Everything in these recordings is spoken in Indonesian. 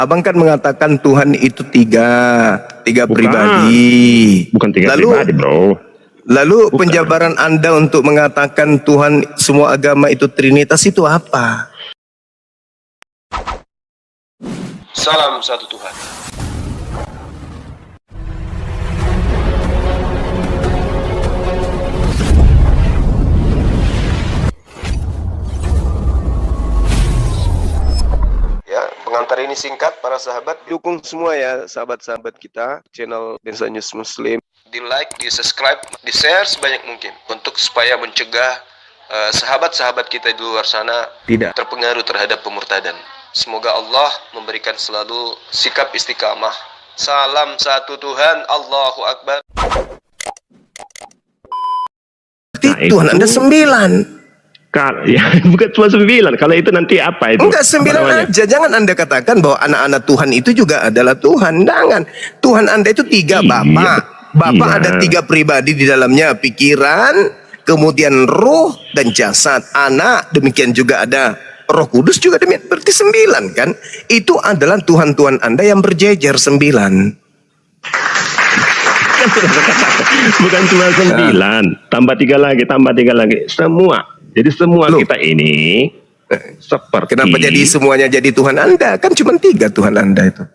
Abang kan mengatakan Tuhan itu tiga Bukan. pribadi. Bukan tiga Lalu pribadi, bro. Lalu Bukan. penjabaran Anda untuk mengatakan Tuhan semua agama itu Trinitas itu apa? Salam satu Tuhan. Ya, pengantar ini singkat para sahabat. Dukung semua ya sahabat-sahabat kita channel Densa News Muslim. Di like, di subscribe, di share sebanyak mungkin untuk supaya mencegah sahabat-sahabat kita di luar sana Tidak terpengaruh terhadap pemurtadan. Semoga Allah memberikan selalu sikap istiqamah. Salam satu Tuhan, Allahu Akbar. Berarti Tuhan Anda 9. Ya, bukan cuma 9. Kalau itu nanti apa itu? Enggak 9 aja. Jangan Anda katakan bahwa anak-anak Tuhan itu juga adalah Tuhan. Jangan. Tuhan Anda itu 3 Bapak. Bapak ada 3 pribadi di dalamnya. Pikiran, kemudian roh, dan jasad. Anak, demikian juga ada Roh Kudus juga demikian. Berarti 9 kan? Itu adalah Tuhan-Tuhan Anda yang berjejer 9. Bukan cuma 9. Tambah 3 lagi, tambah 3 lagi. Semua. Jadi semua kita ini seperti... Kenapa jadi semuanya jadi Tuhan Anda? Kan cuma 3 Tuhan Anda itu.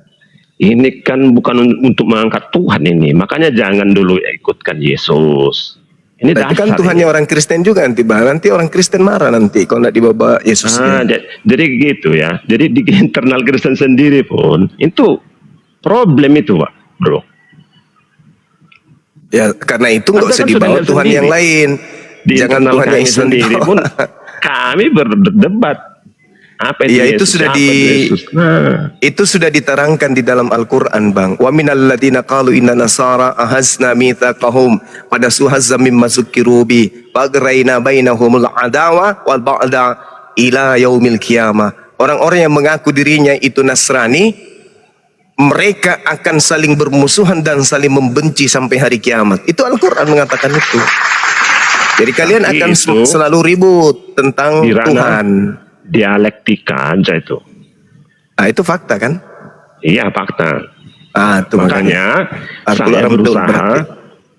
Ini kan bukan untuk mengangkat Tuhan ini. Makanya jangan dulu ikutkan Yesus. Ini Tapi kan dasar Tuhannya ini. orang Kristen juga nanti, Bang. Nanti orang Kristen marah nanti kalau tidak dibawa Yesus. Jadi gitu ya. Jadi di internal Kristen sendiri pun itu problem itu, Pak, bro. Ya karena itu nggak usah kan dibawa sudah Tuhan sendiri. yang lain. Di Jangan internal Tuhan yang kami sendiri dibawa. pun kami berdebat. Apa itu Iya, itu Yesus? sudah Apa itu Yesus? Nah, itu sudah diterangkan di dalam Al-Qur'an, Bang. Wa minal ladzina qalu inna nasara ahazna mitsaqahum pada suhazza mimma zukiru bi fagraina bainahumul adawa wal ba'da ila yaumil qiyamah. Orang-orang yang mengaku dirinya itu Nasrani, mereka akan saling bermusuhan dan saling membenci sampai hari kiamat. Itu Al-Qur'an mengatakan itu. Jadi kalian Tapi akan itu selalu ribut tentang di ranah Tuhan. dialektika aja itu. Nah, itu fakta kan? Iya, fakta. Itu Makanya saya Al-Quran betul berusaha berarti.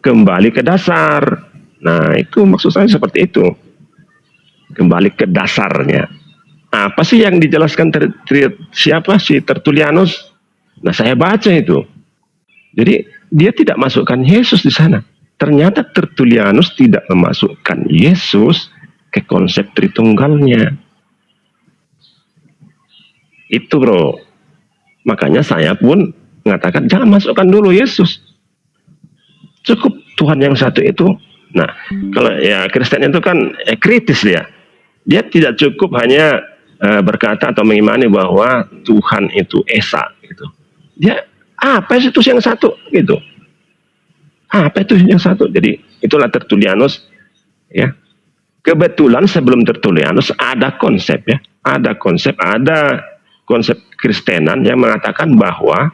kembali ke dasar. Nah, itu maksud saya seperti itu. Kembali ke dasarnya. Apa sih yang dijelaskan siapa si Tertullianus? Nah, saya baca itu. Jadi dia tidak masukkan Yesus di sana. Ternyata Tertullianus tidak memasukkan Yesus ke konsep Tritunggalnya. Itu, bro. Makanya saya pun mengatakan jangan masukkan dulu Yesus. Cukup Tuhan yang satu itu. Nah, kalau ya Kristen itu kan kritis dia. Dia tidak cukup hanya berkata atau mengimani bahwa Tuhan itu Esa gitu. Dia apa sih itu yang satu gitu. Apa itu yang satu? Jadi itulah Tertullianus ya. Kebetulan sebelum Tertullianus ada konsep ya. Ada konsep Kristenan yang mengatakan bahwa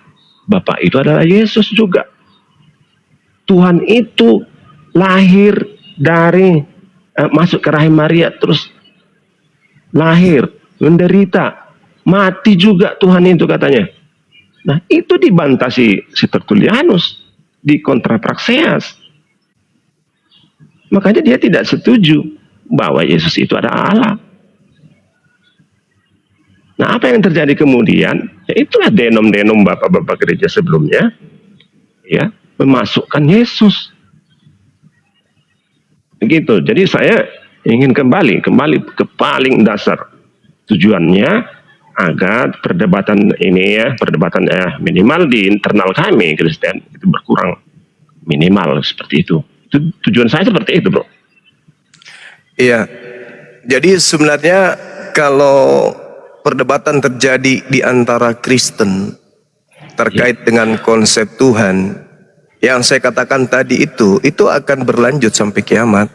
Bapa itu adalah Yesus juga. Tuhan itu lahir dari masuk ke rahim Maria, terus lahir, menderita, mati juga Tuhan itu katanya. Nah, itu dibantah si Tertullianus di Contra Praxeas. Makanya dia tidak setuju bahwa Yesus itu adalah Allah. Nah, apa yang terjadi kemudian? Ya, itulah denom-denom bapak-bapak gereja sebelumnya, ya, memasukkan Yesus. Begitu. Jadi saya ingin kembali ke paling dasar. Tujuannya agar perdebatan ini ya, minimal di internal kami Kristen itu berkurang minimal seperti itu. Tujuan saya seperti itu, bro. Iya. Jadi sebenarnya kalau perdebatan terjadi di antara Kristen terkait dengan konsep Tuhan, yang saya katakan tadi itu akan berlanjut sampai kiamat.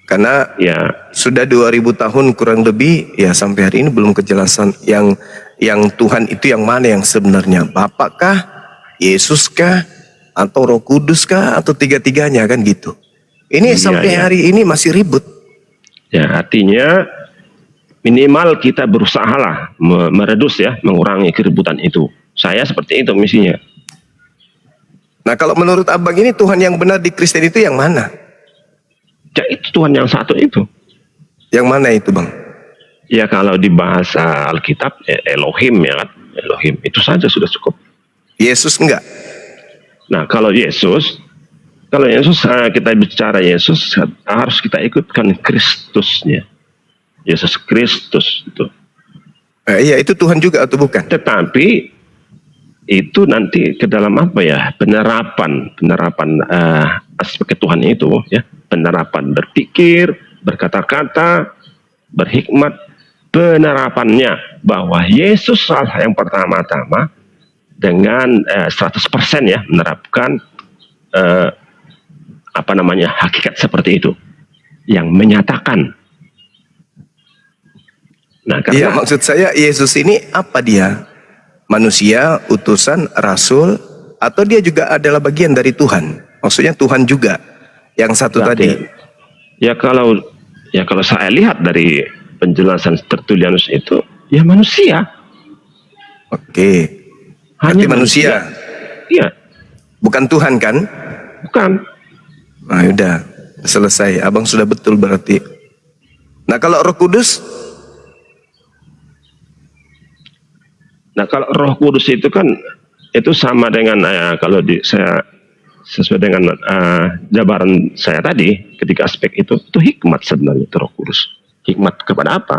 Karena sudah 2000 tahun kurang lebih ya, sampai hari ini belum kejelasan yang Tuhan itu yang mana yang sebenarnya, Bapa kah, Yesus kah, atau Roh Kudus kah, atau tiga-tiganya kan gitu. Ini sampai hari ini masih ribut. Ya, artinya minimal kita berusahalah meredus ya, mengurangi keributan itu. Saya seperti itu misinya. Nah, kalau menurut Abang ini Tuhan yang benar di Kristen itu yang mana? Ya itu Tuhan yang satu itu. Yang mana itu, Bang? Ya kalau di bahasa Alkitab Elohim ya kan, Elohim itu saja sudah cukup. Yesus enggak? Nah kalau Yesus kita bicara Yesus harus kita ikutkan Kristusnya. Yesus Kristus itu. Iya, itu Tuhan juga atau bukan? Tetapi itu nanti ke dalam apa ya, penerapan aspek Tuhan itu ya, penerapan berpikir, berkata-kata, berhikmat, penerapannya bahwa Yesus salah yang pertama-tama dengan 100% ya menerapkan hakikat seperti itu yang menyatakan. Nah, Iya, maksud saya Yesus ini apa dia? Manusia, utusan, rasul, atau dia juga adalah bagian dari Tuhan? Maksudnya Tuhan juga yang satu tadi. Ya kalau saya lihat dari penjelasan Tertullianus itu, ya manusia. Oke. Hanya manusia. Iya. Bukan Tuhan kan? Bukan. Nah, udah selesai. Abang sudah betul berarti. Nah, kalau Roh Kudus? Nah, kalau Roh Kudus itu kan itu sama dengan kalau saya sesuai dengan jabaran saya tadi ketika aspek itu hikmat sebenarnya itu Roh Kudus. Hikmat kepada apa?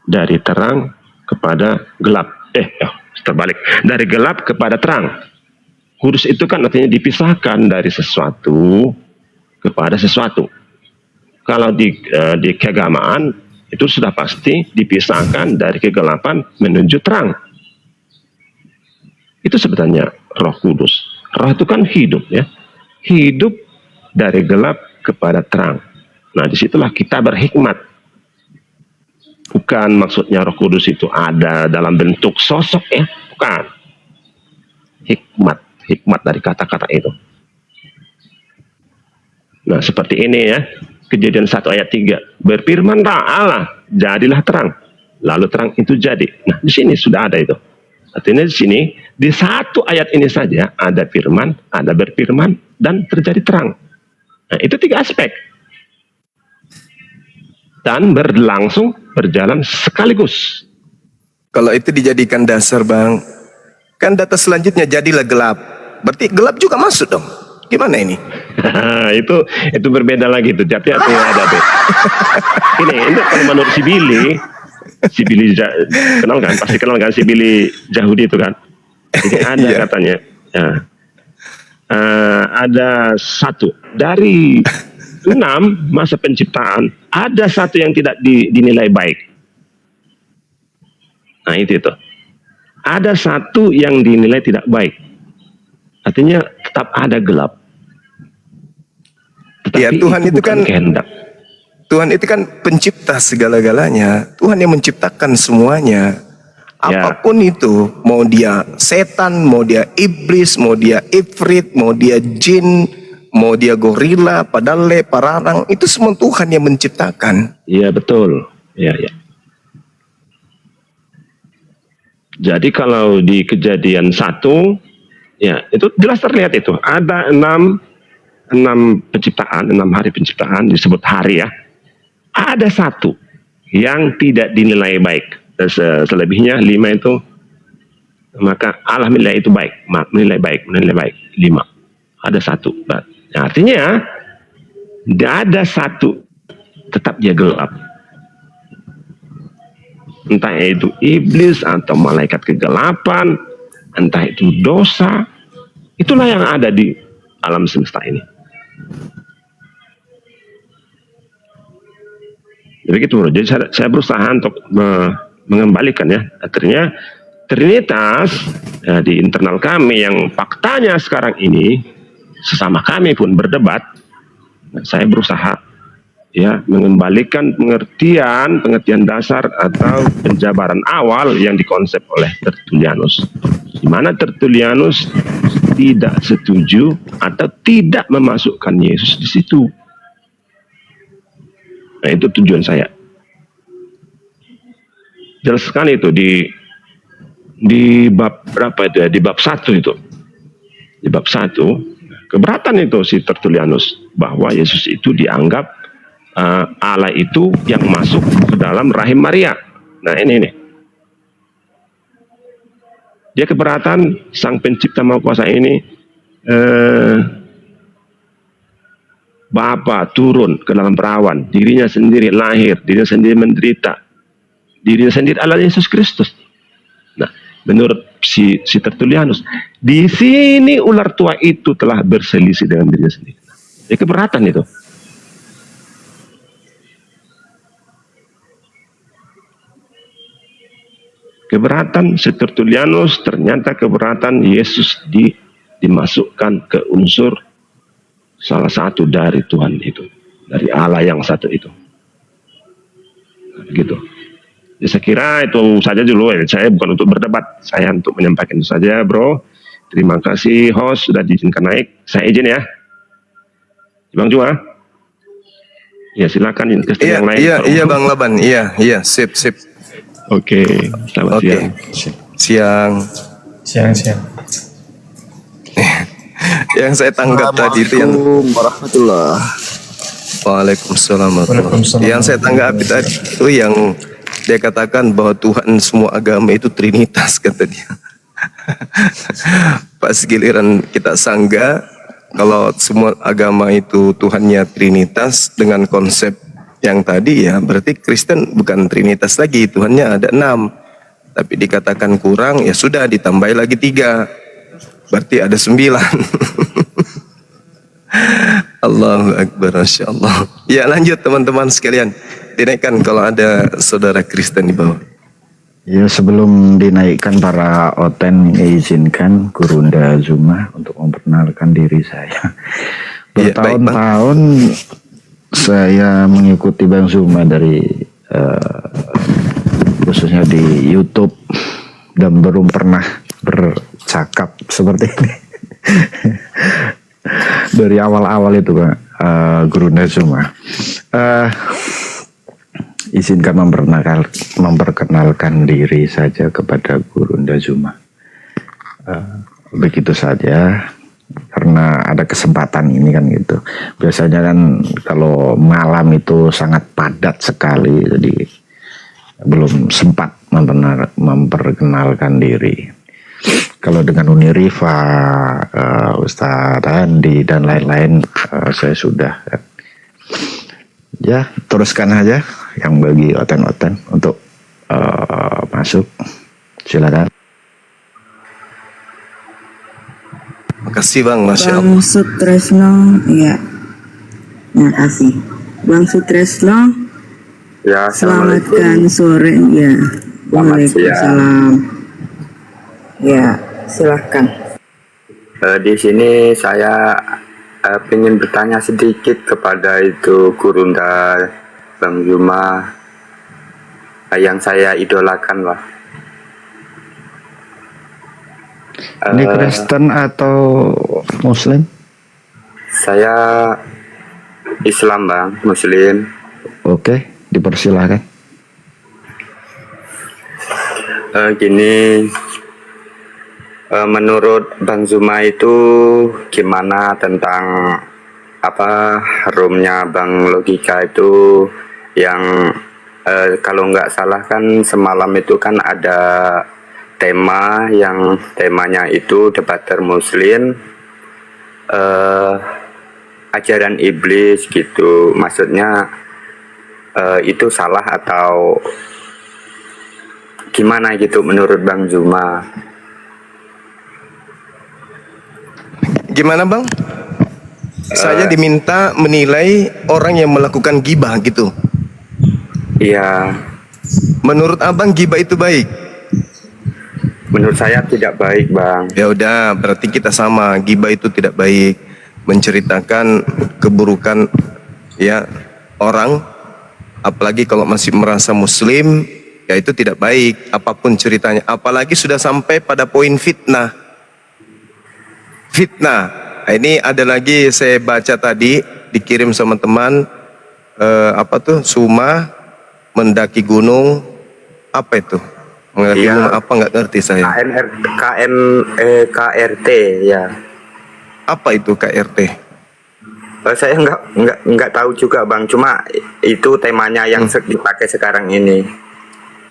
Dari terang kepada gelap. Terbalik. Dari gelap kepada terang. Kudus itu kan artinya dipisahkan dari sesuatu kepada sesuatu. Kalau di keagamaan itu sudah pasti dipisahkan dari kegelapan menuju terang. Itu sebenarnya Roh Kudus. Roh itu kan hidup ya. Hidup dari gelap kepada terang. Nah, disitulah kita berhikmat. Bukan maksudnya Roh Kudus itu ada dalam bentuk sosok ya. Bukan. Hikmat dari kata-kata itu. Nah, seperti ini ya. Kejadian 1 ayat 3. Berfirmanlah Allah, jadilah terang. Lalu terang itu jadi. Nah, di sini sudah ada itu. Artinya di sini, di 1 ayat ini saja ada firman, ada berfirman, dan terjadi terang. Nah, itu 3 aspek. Dan berjalan sekaligus. Kalau itu dijadikan dasar, Bang, kan data selanjutnya jadilah gelap. Berarti gelap juga masuk dong. Gimana ini? itu berbeda lagi tuh. Hati-hati ada tuh. Ini kalau menurut Sibili pasti kenal kan Sibili Yahudi itu kan. Jadi ada katanya. Ya. Ada 1 dari 6 masa penciptaan, ada 1 yang tidak dinilai baik. Nah itu. Ada 1 yang dinilai tidak baik. Artinya tetap ada gelap. Tetapi ya, Tuhan itu kan kehendak. Tuhan itu kan pencipta segala-galanya. Tuhan yang menciptakan semuanya. Apapun itu, mau dia setan, mau dia iblis, mau dia ifrit, mau dia jin, mau dia gorila, padale, pararang, itu semua Tuhan yang menciptakan. Iya, betul. Iya. Jadi kalau di Kejadian 1, ya itu jelas terlihat itu. Ada 6 penciptaan, 6 hari penciptaan disebut hari ya. Ada 1 yang tidak dinilai baik. Selebihnya 5 itu, maka Allah menilai itu baik. Menilai baik. 5. Ada 1. Nah, artinya ada 1 tetap dia gelap. Entah itu iblis atau malaikat kegelapan, entah itu dosa, itulah yang ada di alam semesta ini. Begitu bro. Jadi saya berusaha untuk mengembalikan ya. Artinya Trinitas di internal kami yang faktanya sekarang ini sesama kami pun berdebat. Saya berusaha ya mengembalikan pengertian dasar atau penjabaran awal yang dikonsep oleh Tertullianus, di mana Tertullianus tidak setuju atau tidak memasukkan Yesus di situ. Nah, itu tujuan saya. jelas sekali itu di bab berapa itu ya, di bab 1 itu. Di bab 1 keberatan itu si Tertullianus bahwa Yesus itu dianggap Allah itu yang masuk ke dalam rahim Maria. Nah ini dia keberatan sang pencipta maha kuasa ini Bapa turun ke dalam perawan, dirinya sendiri lahir, dirinya sendiri menderita, dirinya sendiri adalah Yesus Kristus. Nah, menurut si Tertullianus, di sini ular tua itu telah berselisih dengan dirinya sendiri. Dia keberatan itu. Keberatan si Tertullianus, ternyata keberatan Yesus dimasukkan ke unsur salah satu dari Tuhan itu, dari Allah yang satu itu. Gitu. Ya, saya kira itu saja dulu. Saya bukan untuk berdebat, saya untuk menyampaikan itu saja, bro. Terima kasih host sudah diizinkan naik. Saya izin ya, Bang Jua. Ya silakan yang lain. Iya Bang Laban. Iya sip. Oke, selamat siang. Siang. Yang saya tanggap tadi itu yang Waalaikumsalam. Yang saya tanggapi tadi itu yang dia katakan bahwa Tuhan semua agama itu Trinitas, kata dia. Pas giliran kita sangga kalau semua agama itu Tuhannya Trinitas dengan konsep yang tadi, ya berarti Kristen bukan Trinitas lagi, Tuhannya ada 6. Tapi dikatakan kurang, ya sudah ditambah lagi 3. Berarti ada 9. Allahu Akbar, Masya Allah. Ya lanjut teman-teman sekalian. Dinaikkan kalau ada saudara Kristen di bawah. Ya, sebelum dinaikkan para oten, izinkan Gurunda Zuma untuk memperkenalkan diri saya. Bertahun-tahun saya mengikuti Bang Zuma dari khususnya di YouTube dan belum pernah bercakap seperti ini. Dari awal-awal itu Pak Gurunda Zuma. Izinkan memperkenalkan diri saja kepada Gurunda Zuma. Begitu saja, karena ada kesempatan ini kan gitu. Biasanya kan kalau malam itu sangat padat sekali, jadi belum sempat memperkenalkan diri. Kalau dengan Uni Rifa, Ustadz Andi dan lain-lain, saya sudah. Ya, teruskan aja yang bagi oten-oten untuk masuk. Silakan. Makasih Bang, Masya Allah. Bang Sutresno, ya. Terima kasih. Bang Sutresno, Ya, selamatkan sore, ya. Waalaikumsalam. Ya, silahkan. Di sini saya ingin bertanya sedikit kepada itu Gurunda Bang Zuma yang saya idolakan lah. Ini Kristen atau Muslim? Saya Islam Bang, Muslim. Oke, dipersilahkan. Gini, menurut Bang Zuma itu gimana tentang apa roomnya Bang Logika itu yang kalau nggak salah kan semalam itu kan ada tema yang temanya itu debater Muslim, ajaran iblis gitu, maksudnya itu salah atau gimana gitu menurut Bang Zuma? Gimana Bang? Saya diminta menilai orang yang melakukan gibah gitu. Iya. Menurut Abang gibah itu baik? Menurut saya tidak baik Bang. Ya udah, berarti kita sama. Gibah itu tidak baik. Menceritakan keburukan ya orang, apalagi kalau masih merasa Muslim, ya itu tidak baik. Apapun ceritanya. Apalagi sudah sampai pada poin fitnah. Nah, ini ada lagi saya baca tadi dikirim sama teman Suma mendaki gunung Apa itu? Mengerti Iya. umum apa nggak ngerti saya. KRT ya. Apa itu KRT? Saya nggak tahu juga Bang, cuma itu temanya yang dipakai sekarang ini.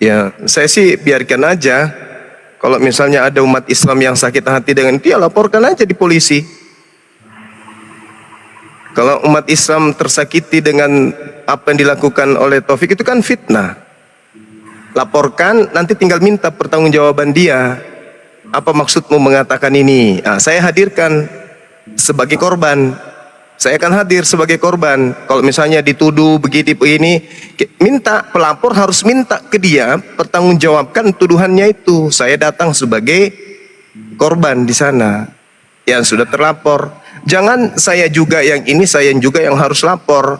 Ya, saya sih biarkan aja. Kalau misalnya ada umat Islam yang sakit hati dengan itu, ya laporkan aja di polisi. Kalau umat Islam tersakiti dengan apa yang dilakukan oleh Taufik, itu kan fitnah. Laporkan, nanti tinggal minta pertanggungjawaban dia. Apa maksudmu mengatakan ini? Nah, saya hadirkan sebagai korban. Saya akan hadir sebagai korban. Kalau misalnya dituduh begini, minta pelapor harus minta ke dia pertanggungjawabkan tuduhannya itu. Saya datang sebagai korban di sana yang sudah terlapor. Jangan saya juga yang ini, saya juga yang harus lapor.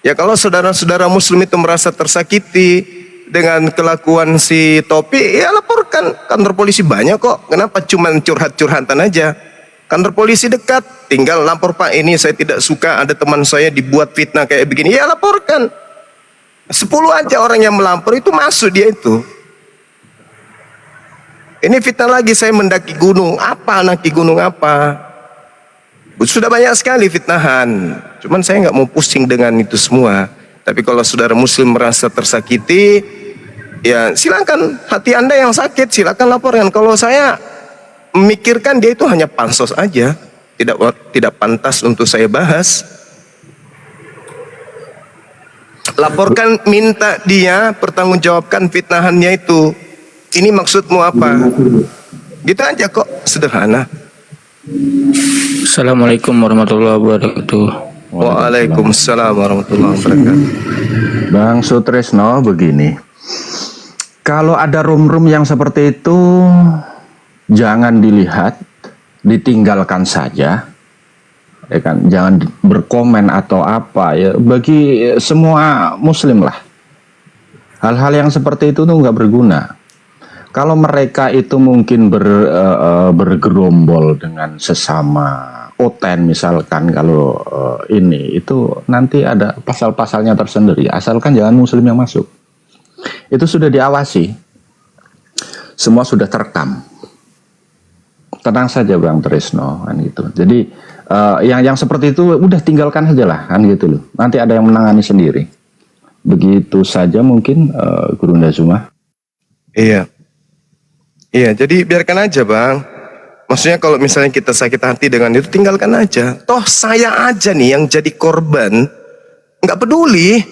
Ya kalau saudara-saudara Muslim itu merasa tersakiti dengan kelakuan si Topi, ya laporkan. Kantor polisi banyak kok. Kenapa cuman curhat-curhatan aja? Kantor polisi dekat, tinggal lapor, Pak, ini saya tidak suka ada teman saya dibuat fitnah kayak begini. Ya laporkan. 10 aja orang yang melapor itu masuk dia itu. Ini fitnah lagi, saya mendaki gunung. Apa naki gunung apa? Sudah banyak sekali fitnahan. Cuman saya nggak mau pusing dengan itu semua. Tapi kalau saudara Muslim merasa tersakiti, ya silakan, hati Anda yang sakit silakan laporkan. Kalau saya memikirkan dia itu hanya pansos aja, tidak pantas untuk saya bahas. Laporkan, minta dia pertanggungjawabkan fitnahannya itu. Ini maksudmu apa? Gitu aja kok, sederhana. Assalamualaikum warahmatullahi wabarakatuh. Waalaikumsalam warahmatullahi wabarakatuh. Bang Sutresno, begini, kalau ada room-room yang seperti itu, jangan dilihat, ditinggalkan saja, ya kan? Jangan berkomen atau apa ya. Bagi semua Muslim lah, hal-hal yang seperti itu tuh nggak berguna. Kalau mereka itu mungkin bergerombol dengan sesama oten misalkan, kalau ini itu nanti ada pasal-pasalnya tersendiri. Asalkan jangan Muslim yang masuk. Itu sudah diawasi, semua sudah terekam. Tenang saja Bang Tresno kan gitu. Jadi yang seperti itu udah tinggalkan saja lah kan gitu loh. Nanti ada yang menangani sendiri. Begitu saja mungkin Guru Ndazuma. Iya. Iya, jadi biarkan aja Bang. Maksudnya kalau misalnya kita sakit hati dengan itu, tinggalkan aja. Toh saya aja nih yang jadi korban, nggak peduli.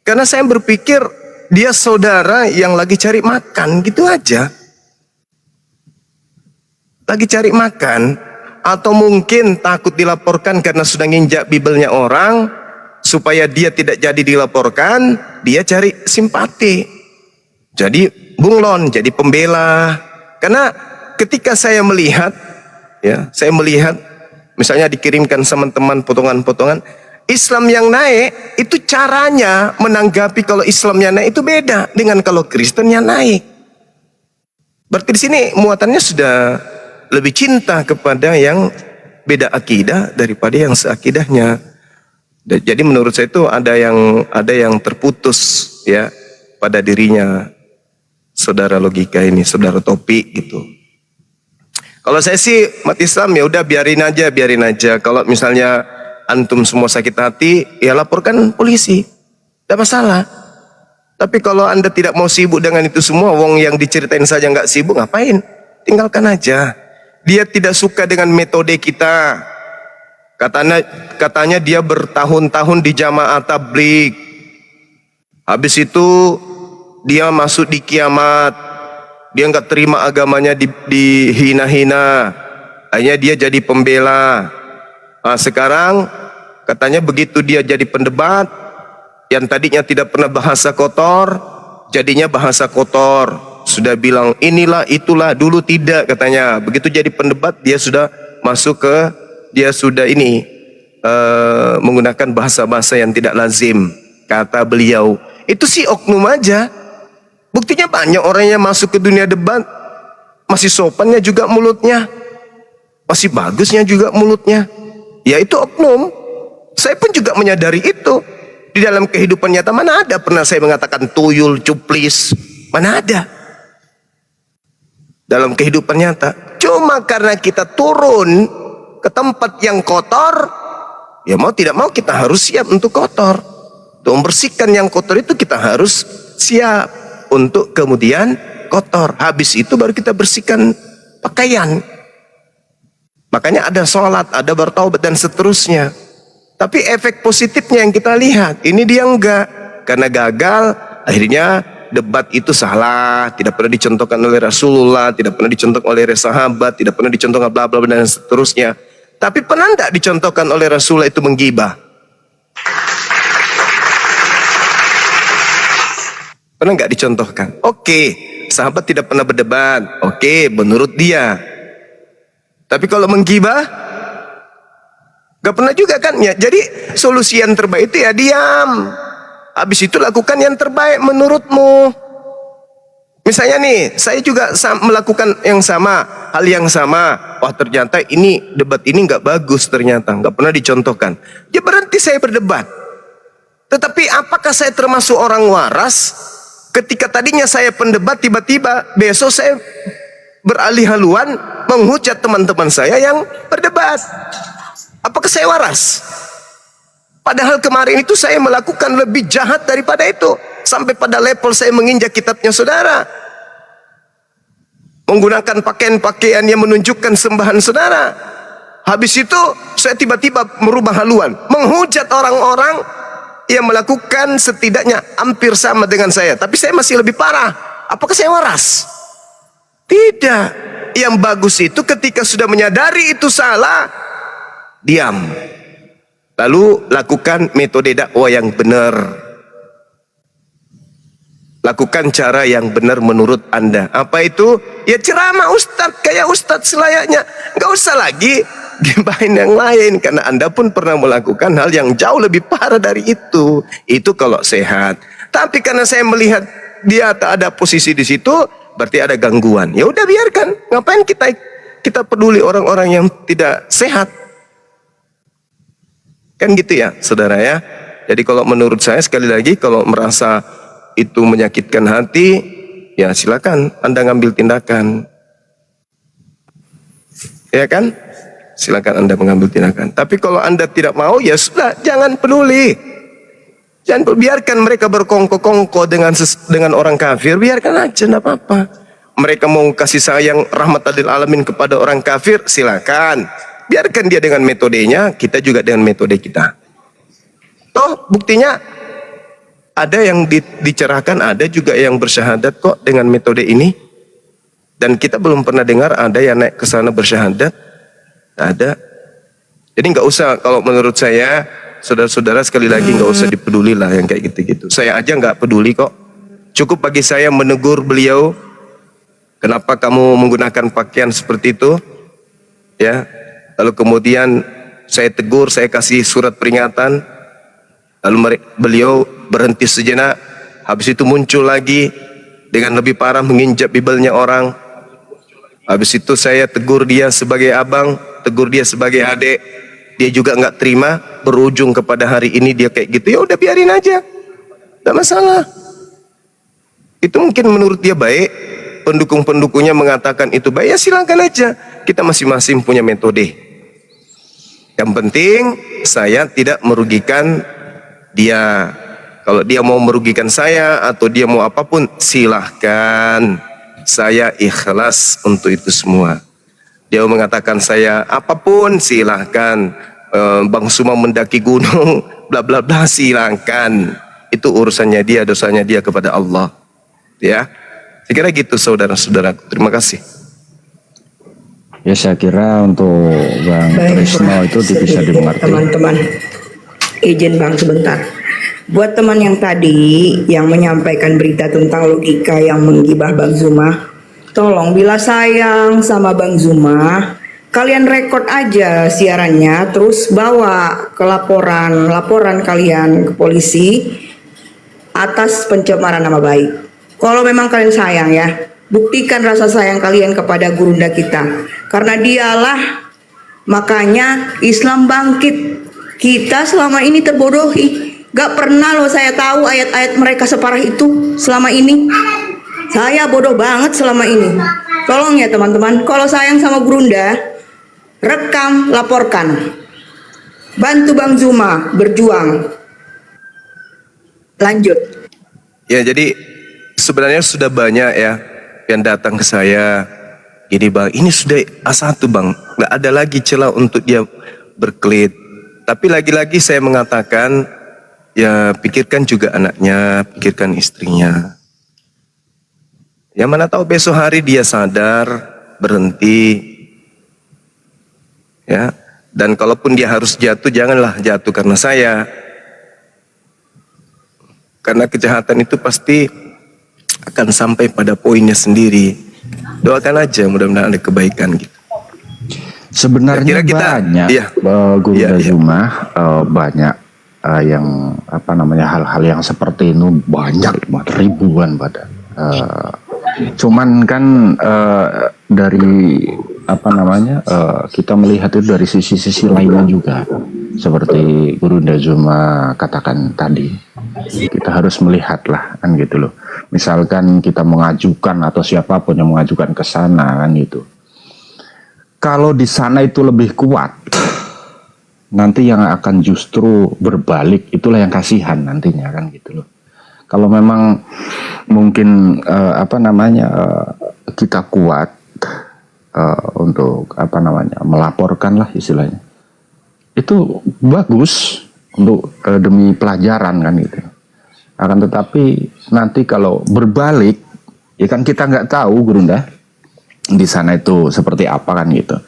Karena saya berpikir dia saudara yang lagi cari makan, gitu aja. Lagi cari makan, atau mungkin takut dilaporkan karena sudah nginjak bibelnya orang, supaya dia tidak jadi dilaporkan, dia cari simpati. Jadi bunglon, jadi pembela. Karena ketika saya melihat, ya, saya melihat misalnya dikirimkan sama teman potongan-potongan Islam yang naik, itu caranya menanggapi kalau Islamnya naik itu beda dengan kalau Kristennya naik. Berarti di sini muatannya sudah lebih cinta kepada yang beda akidah daripada yang seakidahnya. Jadi menurut saya itu ada yang terputus ya pada dirinya saudara logika ini, saudara Topik gitu. Kalau saya sih umat Islam ya udah biarin aja. Kalau misalnya antum semua sakit hati, ya laporkan polisi, tidak masalah. Tapi kalau Anda tidak mau sibuk dengan itu semua, wong yang diceritain saja nggak sibuk, ngapain? Tinggalkan aja. Dia tidak suka dengan metode kita. Katanya dia bertahun-tahun di jamaah tabligh. Habis itu dia masuk di kiamat, dia nggak terima agamanya dihina-hina, akhirnya dia jadi pembela. Nah, sekarang katanya begitu dia jadi pendebat, yang tadinya tidak pernah bahasa kotor, jadinya bahasa kotor. Sudah bilang inilah itulah, dulu tidak katanya. Begitu jadi pendebat dia sudah masuk ke, dia sudah menggunakan bahasa-bahasa yang tidak lazim, kata beliau. Itu sih oknum aja. Buktinya banyak orang yang masuk ke dunia debat, masih sopannya juga mulutnya, masih bagusnya juga mulutnya. Ya itu oknum. Saya pun juga menyadari itu. Di dalam kehidupan nyata mana ada pernah saya mengatakan tuyul, cuplis. Mana ada dalam kehidupan nyata. Cuma karena kita turun ke tempat yang kotor, ya mau tidak mau kita harus siap untuk kotor. Untuk membersihkan yang kotor itu kita harus siap untuk kemudian kotor. Habis itu baru kita bersihkan pakaian. Makanya ada sholat, ada bertaubat dan seterusnya. Tapi efek positifnya yang kita lihat, ini dia enggak. Karena gagal, akhirnya debat itu salah, tidak pernah dicontohkan oleh Rasulullah, tidak pernah dicontohkan oleh sahabat, tidak pernah dicontohkan bla bla bla dan seterusnya. Tapi pernah enggak dicontohkan oleh Rasulullah itu menggibah? Pernah enggak dicontohkan? Oke, sahabat tidak pernah berdebat. Oke, menurut dia. Tapi kalau menggibah, gak pernah juga kan ya. Jadi solusi yang terbaik itu ya diam. Habis itu lakukan yang terbaik menurutmu. Misalnya nih, saya juga melakukan yang sama, hal yang sama. Wah ternyata ini debat ini gak bagus ternyata, gak pernah dicontohkan. Ya berhenti saya berdebat. Tetapi apakah saya termasuk orang waras? Ketika tadinya saya pendebat, tiba-tiba besok saya beralih haluan menghujat teman-teman saya yang berdebat. Apakah saya waras? Padahal kemarin itu saya melakukan lebih jahat daripada itu. Sampai pada level saya menginjak kitabnya saudara. Menggunakan pakaian-pakaian yang menunjukkan sembahan saudara. Habis itu saya tiba-tiba merubah haluan. Menghujat orang-orang yang melakukan setidaknya hampir sama dengan saya. Tapi saya masih lebih parah. Apakah saya waras? Tidak. Yang bagus itu ketika sudah menyadari itu salah, diam. Lalu lakukan metode dakwah yang benar. Lakukan cara yang benar menurut Anda. Apa itu? Ya ceramah Ustadz, kayak Ustadz selayaknya. Gak usah lagi gibahin yang lain. Karena Anda pun pernah melakukan hal yang jauh lebih parah dari itu. Itu kalau sehat. Tapi karena saya melihat dia tak ada posisi di situ, berarti ada gangguan. Ya udah biarkan. Ngapain kita peduli orang-orang yang tidak sehat? Kan gitu ya, saudara ya. Jadi kalau menurut saya sekali lagi, kalau merasa itu menyakitkan hati, ya silakan Anda ngambil tindakan. Ya kan? Silakan Anda mengambil tindakan. Tapi kalau Anda tidak mau, ya sudah, jangan peduli. Jangan biarkan mereka berkongko-kongko dengan orang kafir, biarkan aja, tidak apa-apa. Mereka mau kasih sayang rahmat lil alamin kepada orang kafir, silakan. Biarkan dia dengan metodenya, kita juga dengan metode kita. Toh buktinya ada yang dicerahkan, ada juga yang bersyahadat kok dengan metode ini. Dan kita belum pernah dengar ada yang naik ke sana bersyahadat. Ada. Jadi nggak usah, kalau menurut saya, saudara-saudara sekali lagi nggak usah dipeduli lah yang kayak gitu-gitu. Saya aja nggak peduli kok. Cukup bagi saya menegur beliau, kenapa kamu menggunakan pakaian seperti itu? Ya. Lalu kemudian saya tegur, saya kasih surat peringatan. Lalu beliau berhenti sejenak. Habis itu muncul lagi dengan lebih parah menginjak bibelnya orang. Habis itu saya tegur dia sebagai abang, tegur dia sebagai adik. Dia juga nggak terima. Berujung kepada hari ini dia kayak gitu. Ya udah biarin aja, nggak masalah. Itu mungkin menurut dia baik. Pendukung-pendukungnya mengatakan itu baik. Ya silakan aja. Kita masing-masing punya metode. Yang penting saya tidak merugikan dia. Kalau dia mau merugikan saya atau dia mau apapun, silahkan. Saya ikhlas untuk itu semua. Dia mengatakan saya apapun, silahkan. Bang Suma mendaki gunung, bla bla bla, silahkan. Itu urusannya dia, dosanya dia kepada Allah. Ya, saya kira gitu saudara-saudaraku. Terima kasih. Ya saya kira untuk Bang Trisno itu bisa dimengerti. Teman-teman, izin Bang sebentar. Buat teman yang tadi yang menyampaikan berita tentang logika yang menggibah Bang Zuma, tolong bila sayang sama Bang Zuma, kalian rekod aja siarannya, terus bawa ke laporan kalian ke polisi atas pencemaran nama baik. Kalau memang kalian sayang ya, buktikan rasa sayang kalian kepada gurunda kita. Karena dialah makanya Islam bangkit. Kita selama ini terbodohi. Gak pernah loh saya tahu ayat-ayat mereka separah itu selama ini. Saya bodoh banget selama ini. Tolong ya teman-teman, kalau sayang sama Gurunda, rekam, laporkan. Bantu Bang Zuma berjuang. Lanjut. Ya, jadi sebenarnya sudah banyak ya yang datang ke saya. Jadi bang, ini sudah A1 bang, nggak ada lagi celah untuk dia berkelit. Tapi lagi-lagi saya mengatakan, ya pikirkan juga anaknya, pikirkan istrinya. Ya mana tahu besok hari dia sadar, berhenti. Ya, dan kalaupun dia harus jatuh, janganlah jatuh karena saya. Karena kejahatan itu pasti akan sampai pada poinnya sendiri. Doakan aja mudah-mudahan ada kebaikan gitu. Sebenarnya banyak iya. Gurunda Zuma banyak yang apa namanya hal-hal yang seperti itu banyak banget, ribuan pada. Cuman kan dari apa namanya kita melihat itu dari sisi-sisi lainnya juga, seperti Gurunda Zuma katakan tadi, kita harus melihat lah kan gitu loh. Misalkan kita mengajukan atau siapapun yang mengajukan ke sana kan gitu, kalau di sana itu lebih kuat, nanti yang akan justru berbalik itulah yang kasihan nantinya kan gitu loh. Kalau memang mungkin apa namanya kita kuat untuk apa namanya melaporkan lah istilahnya, itu bagus untuk demi pelajaran kan gitu. Akan tetapi nanti kalau berbalik, ya kan kita nggak tahu Gurunda di sana itu seperti apa kan gitu.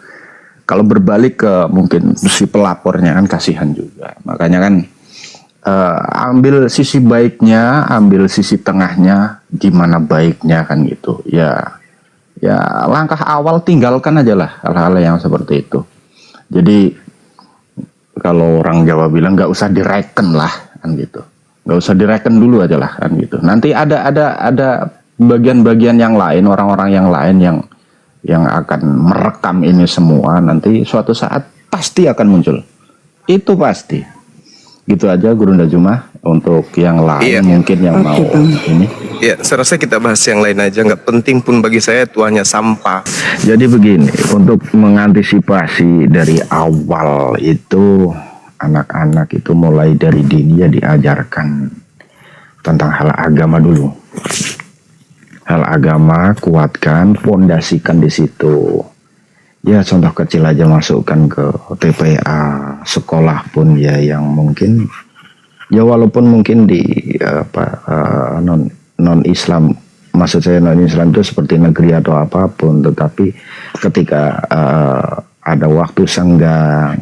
Kalau berbalik ke mungkin si pelapornya kan kasihan juga. Makanya kan ambil sisi baiknya, ambil sisi tengahnya, gimana baiknya kan gitu. Ya langkah awal tinggalkan aja lah hal-hal yang seperti itu. Jadi kalau orang Jawa bilang nggak usah direken lah kan gitu. Nggak usah direken dulu aja lah kan gitu. Nanti ada bagian-bagian yang lain, orang-orang yang lain yang akan merekam ini semua, nanti suatu saat pasti akan muncul. Itu pasti. Gitu aja Gurunda Zuma. Untuk yang lain mungkin yang mau ini. Ya, saya rasa kita bahas yang lain aja. Nggak penting pun bagi saya, itu hanya sampah. Jadi begini, untuk mengantisipasi dari awal itu, anak-anak itu mulai dari dini ya diajarkan tentang hal agama dulu. Hal agama kuatkan, fondasikan di situ. Ya contoh kecil aja, masukkan ke TPA, sekolah pun ya yang mungkin ya walaupun mungkin di non Islam, maksud saya non Islam itu seperti negeri atau apapun, tetapi ketika ada waktu senggang,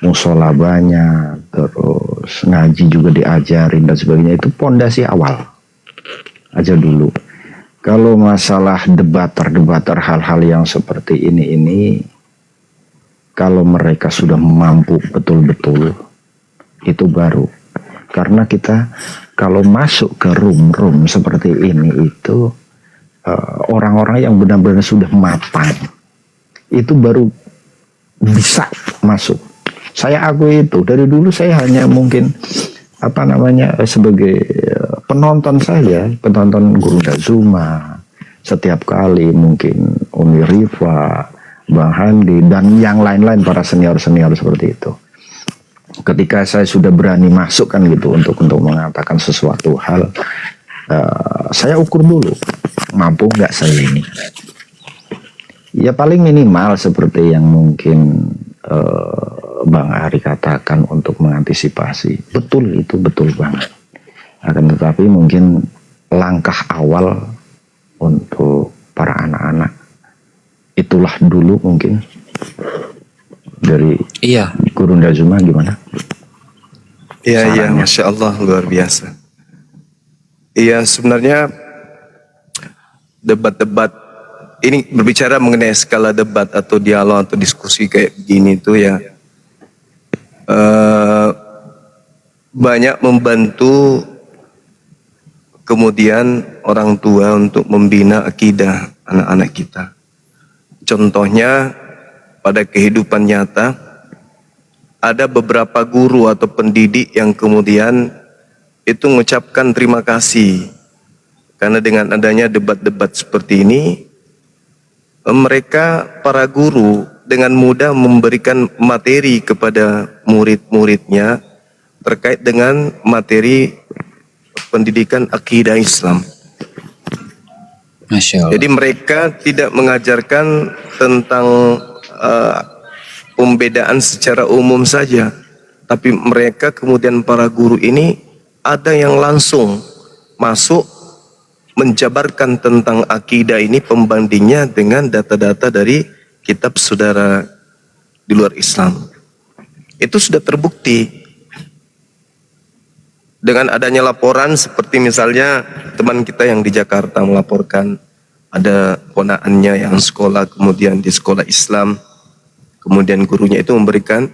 musola banyak, terus ngaji juga diajarin dan sebagainya, itu pondasi awal aja dulu. Kalau masalah debater hal-hal yang seperti ini, kalau mereka sudah mampu betul-betul, itu baru. Karena kita kalau masuk ke room seperti ini itu orang-orang yang benar-benar sudah mapan, itu baru bisa masuk. Saya akui itu, dari dulu saya hanya mungkin apa namanya sebagai penonton saja, penonton Gurunda Zuma. Setiap kali mungkin Umi Rifa, Bang Handi dan yang lain-lain para senior-senior seperti itu. Ketika saya sudah berani masuk kan gitu untuk mengatakan sesuatu hal, saya ukur dulu mampu nggak saya ini. Ya paling minimal seperti yang mungkin Bang Ari katakan untuk mengantisipasi. Betul, itu betul banget. Akan tetapi mungkin langkah awal untuk para anak-anak itulah dulu mungkin dari Gurunda Zuma. Gimana? Iya, Masya Allah, luar biasa. Iya, sebenarnya debat-debat ini berbicara mengenai skala debat atau dialog atau diskusi kayak gini tuh ya banyak membantu kemudian orang tua untuk membina akidah anak-anak kita. Contohnya pada kehidupan nyata ada beberapa guru atau pendidik yang kemudian itu mengucapkan terima kasih Karena dengan adanya debat-debat seperti ini, mereka para guru dengan mudah memberikan materi kepada murid-muridnya terkait dengan materi pendidikan akidah Islam. Masya Allah. Jadi mereka tidak mengajarkan tentang pembedaan secara umum saja, tapi mereka kemudian para guru ini ada yang langsung masuk menjabarkan tentang akidah ini, pembandingnya dengan data-data dari kitab saudara di luar Islam. Itu sudah terbukti dengan adanya laporan, seperti misalnya teman kita yang di Jakarta melaporkan ada ponaannya yang sekolah kemudian di sekolah Islam, kemudian gurunya itu memberikan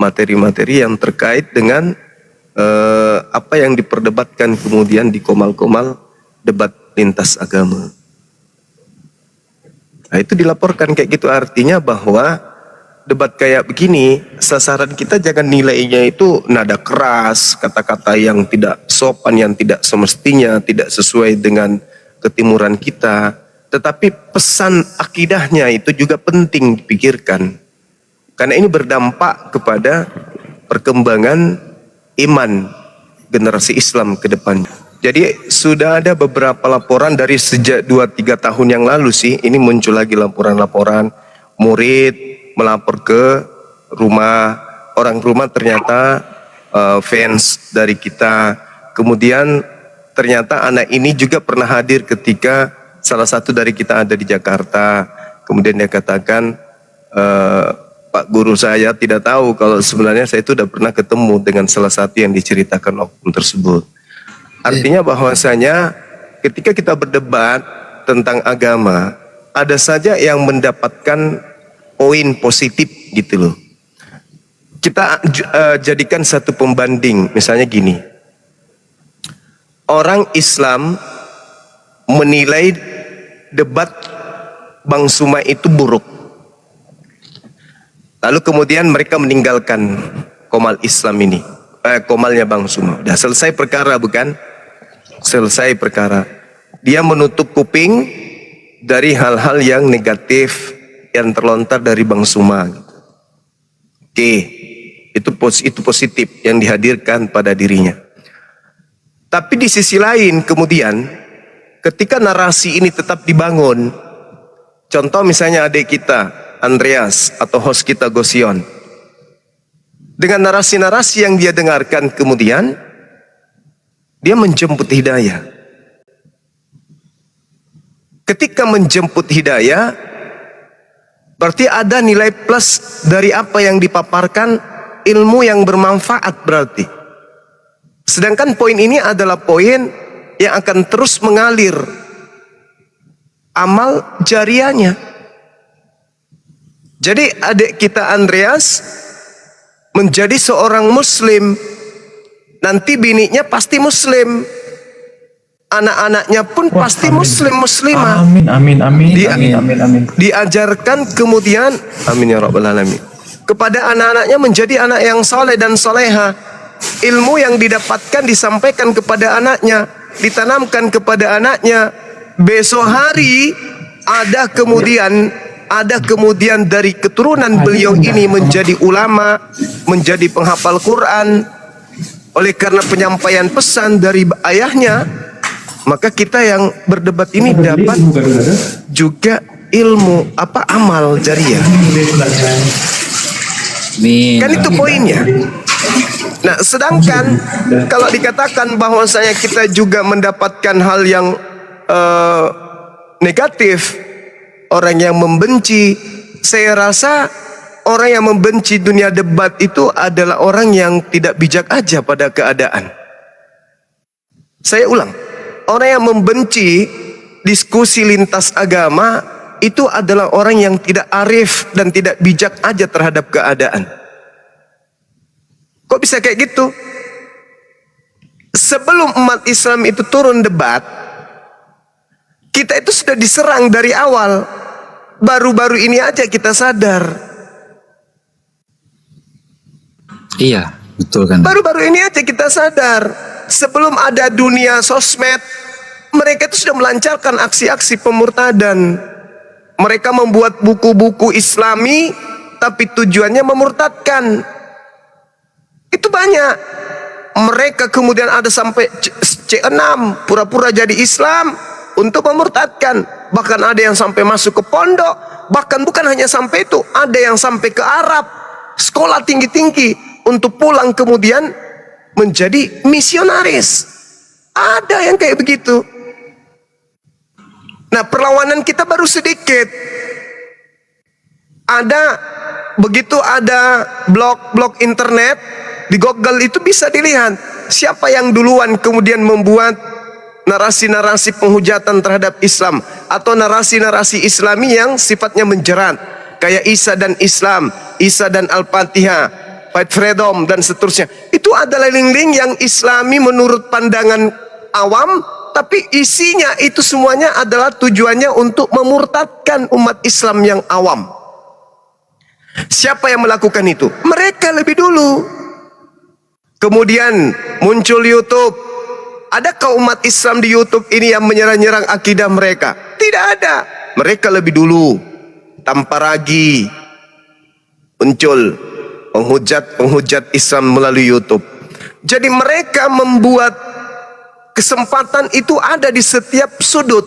materi-materi yang terkait dengan apa yang diperdebatkan kemudian di komal-komal debat lintas agama. Nah, itu dilaporkan kayak gitu, artinya bahwa debat kayak begini, sasaran kita jangan nilainya itu nada keras, kata-kata yang tidak sopan, yang tidak semestinya, tidak sesuai dengan ketimuran kita. Tetapi pesan akidahnya itu juga penting dipikirkan. Karena ini berdampak kepada perkembangan iman generasi Islam ke depannya. Jadi sudah ada beberapa laporan dari sejak 2-3 tahun yang lalu sih, ini muncul lagi laporan-laporan murid melapor ke rumah, orang rumah ternyata fans dari kita. Kemudian ternyata anak ini juga pernah hadir ketika salah satu dari kita ada di Jakarta. Kemudian dia katakan, Pak guru saya tidak tahu kalau sebenarnya saya itu sudah pernah ketemu dengan salah satu yang diceritakan oknum tersebut. Artinya bahwasanya ketika kita berdebat tentang agama, ada saja yang mendapatkan poin positif gitu loh. Kita jadikan satu pembanding, misalnya gini. Orang Islam menilai debat Bang Suma itu buruk. Lalu kemudian mereka meninggalkan komal Islam ini. Komalnya Bang Suma. Udah selesai perkara bukan? Selesai perkara. Dia menutup kuping dari hal-hal yang negatif yang terlontar dari Bang Suma. Oke, itu positif yang dihadirkan pada dirinya. Tapi di sisi lain kemudian ketika narasi ini tetap dibangun, contoh misalnya adik kita Andreas atau host kita Gosion, dengan narasi-narasi yang dia dengarkan kemudian dia menjemput hidayah. Ketika menjemput hidayah, berarti ada nilai plus dari apa yang dipaparkan, ilmu yang bermanfaat berarti. Sedangkan poin ini adalah poin yang akan terus mengalir amal jariahnya. Jadi adik kita Andreas menjadi seorang muslim, nanti bininya pasti muslim, anak-anaknya pun pasti muslimah. Amin. Diajarkan kemudian, amin ya rabbal alamin, kepada anak-anaknya menjadi anak yang soleh dan soleha. Ilmu yang didapatkan disampaikan kepada anaknya, ditanamkan kepada anaknya. Besok hari ada kemudian dari keturunan beliau ini menjadi ulama, menjadi penghafal Quran. Oleh karena penyampaian pesan dari ayahnya, maka kita yang berdebat ini dapat juga ilmu, amal jariah. Kan itu poinnya. Nah, sedangkan kalau dikatakan bahwasanya kita juga mendapatkan hal yang negatif, orang yang membenci, saya rasa orang yang membenci dunia debat itu adalah orang yang tidak bijak aja pada keadaan. Saya ulang, orang yang membenci diskusi lintas agama itu adalah orang yang tidak arif dan tidak bijak aja terhadap keadaan. Kok bisa kayak gitu? Sebelum umat Islam itu turun debat, kita itu sudah diserang dari awal. Baru-baru ini aja kita sadar. Iya, betul kan. Baru-baru ini aja kita sadar. Sebelum ada dunia sosmed, mereka itu sudah melancarkan aksi-aksi pemurtadan. Mereka membuat buku-buku Islami, tapi tujuannya memurtadkan. Itu banyak. Mereka kemudian ada sampai C6, pura-pura jadi Islam untuk memurtadkan. Bahkan ada yang sampai masuk ke pondok. Bahkan bukan hanya sampai itu, ada yang sampai ke Arab, sekolah tinggi-tinggi, untuk pulang kemudian menjadi misionaris. Ada yang kayak begitu. Nah, perlawanan kita baru sedikit. Begitu ada blog-blog internet, di Google itu bisa dilihat siapa yang duluan kemudian membuat narasi-narasi penghujatan terhadap Islam atau narasi-narasi Islami yang sifatnya menjerat, kayak Isa dan Islam, Isa dan Al-Fatihah, Fight Freedom dan seterusnya. Itu adalah link-link yang Islami menurut pandangan awam, tapi isinya itu semuanya adalah tujuannya untuk memurtadkan umat Islam yang awam. Siapa yang melakukan itu? Mereka lebih dulu. Kemudian muncul YouTube. Adakah umat Islam di YouTube ini yang menyerang-nyerang akidah mereka? Tidak ada. Mereka lebih dulu. Tanpa ragi muncul penghujat Islam melalui YouTube. Jadi mereka membuat kesempatan itu ada di setiap sudut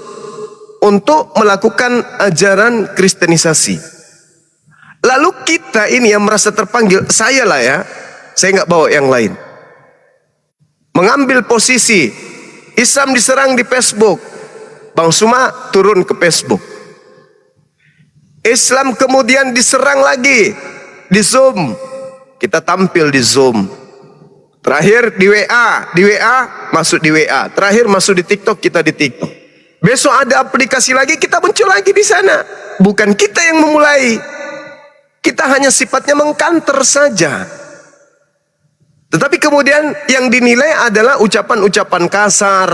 untuk melakukan ajaran kristenisasi. Lalu kita ini yang merasa terpanggil, saya lah ya, saya nggak bawa yang lain, mengambil posisi. Islam diserang di Facebook, Bang Suma turun ke Facebook. Islam kemudian diserang lagi di Zoom, kita tampil di Zoom. Terakhir di WA masuk di WA. Terakhir masuk di TikTok, kita di TikTok. Besok ada aplikasi lagi, kita muncul lagi di sana. Bukan kita yang memulai, kita hanya sifatnya mengkanter saja. Tetapi kemudian yang dinilai adalah ucapan-ucapan kasar,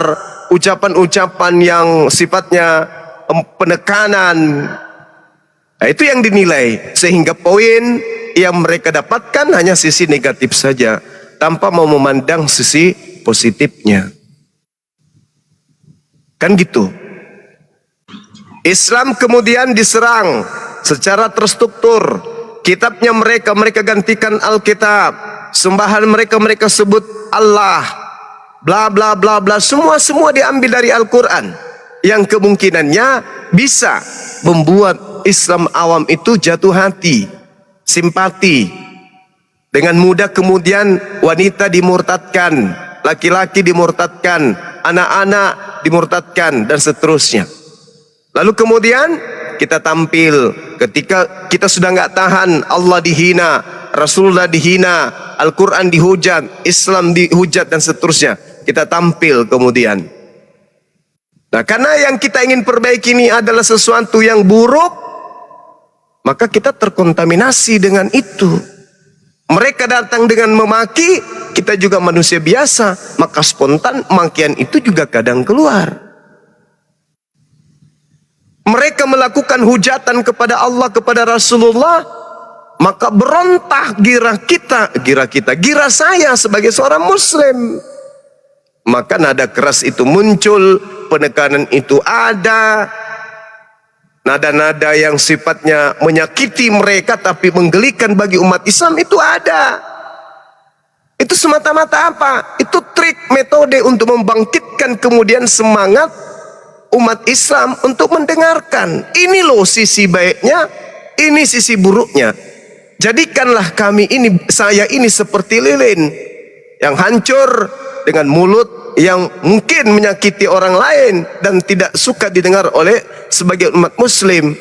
ucapan-ucapan yang sifatnya penekanan. Nah, itu yang dinilai, sehingga poin yang mereka dapatkan hanya sisi negatif saja, tanpa mau memandang sisi positifnya. Kan gitu. Islam kemudian diserang secara terstruktur. Kitabnya mereka gantikan Alkitab. Sembahan mereka sebut Allah. Bla bla bla bla, semua diambil dari Al-Quran. Yang kemungkinannya bisa membuat Islam awam itu jatuh hati, simpati. Dengan mudah kemudian wanita dimurtadkan, laki-laki dimurtadkan, anak-anak dimurtadkan, dan seterusnya. Lalu kemudian kita tampil ketika kita sudah nggak tahan, Allah dihina, Rasulullah dihina, Al-Quran dihujat, Islam dihujat, dan seterusnya. Kita tampil kemudian. Nah, karena yang kita ingin perbaiki ini adalah sesuatu yang buruk, maka kita terkontaminasi dengan itu. Mereka datang dengan memaki, kita juga manusia biasa, maka spontan makian itu juga kadang keluar. Mereka melakukan hujatan kepada Allah, kepada Rasulullah, maka berontak gira saya sebagai seorang muslim. Maka nada keras itu muncul, penekanan itu ada, nada-nada yang sifatnya menyakiti mereka tapi menggelikan bagi umat Islam itu ada. Itu semata-mata apa? Itu trik, metode untuk membangkitkan kemudian semangat umat Islam untuk mendengarkan. Ini loh sisi baiknya, ini sisi buruknya. Jadikanlah saya ini seperti lilin yang hancur dengan mulut yang mungkin menyakiti orang lain dan tidak suka didengar oleh sebagian umat muslim.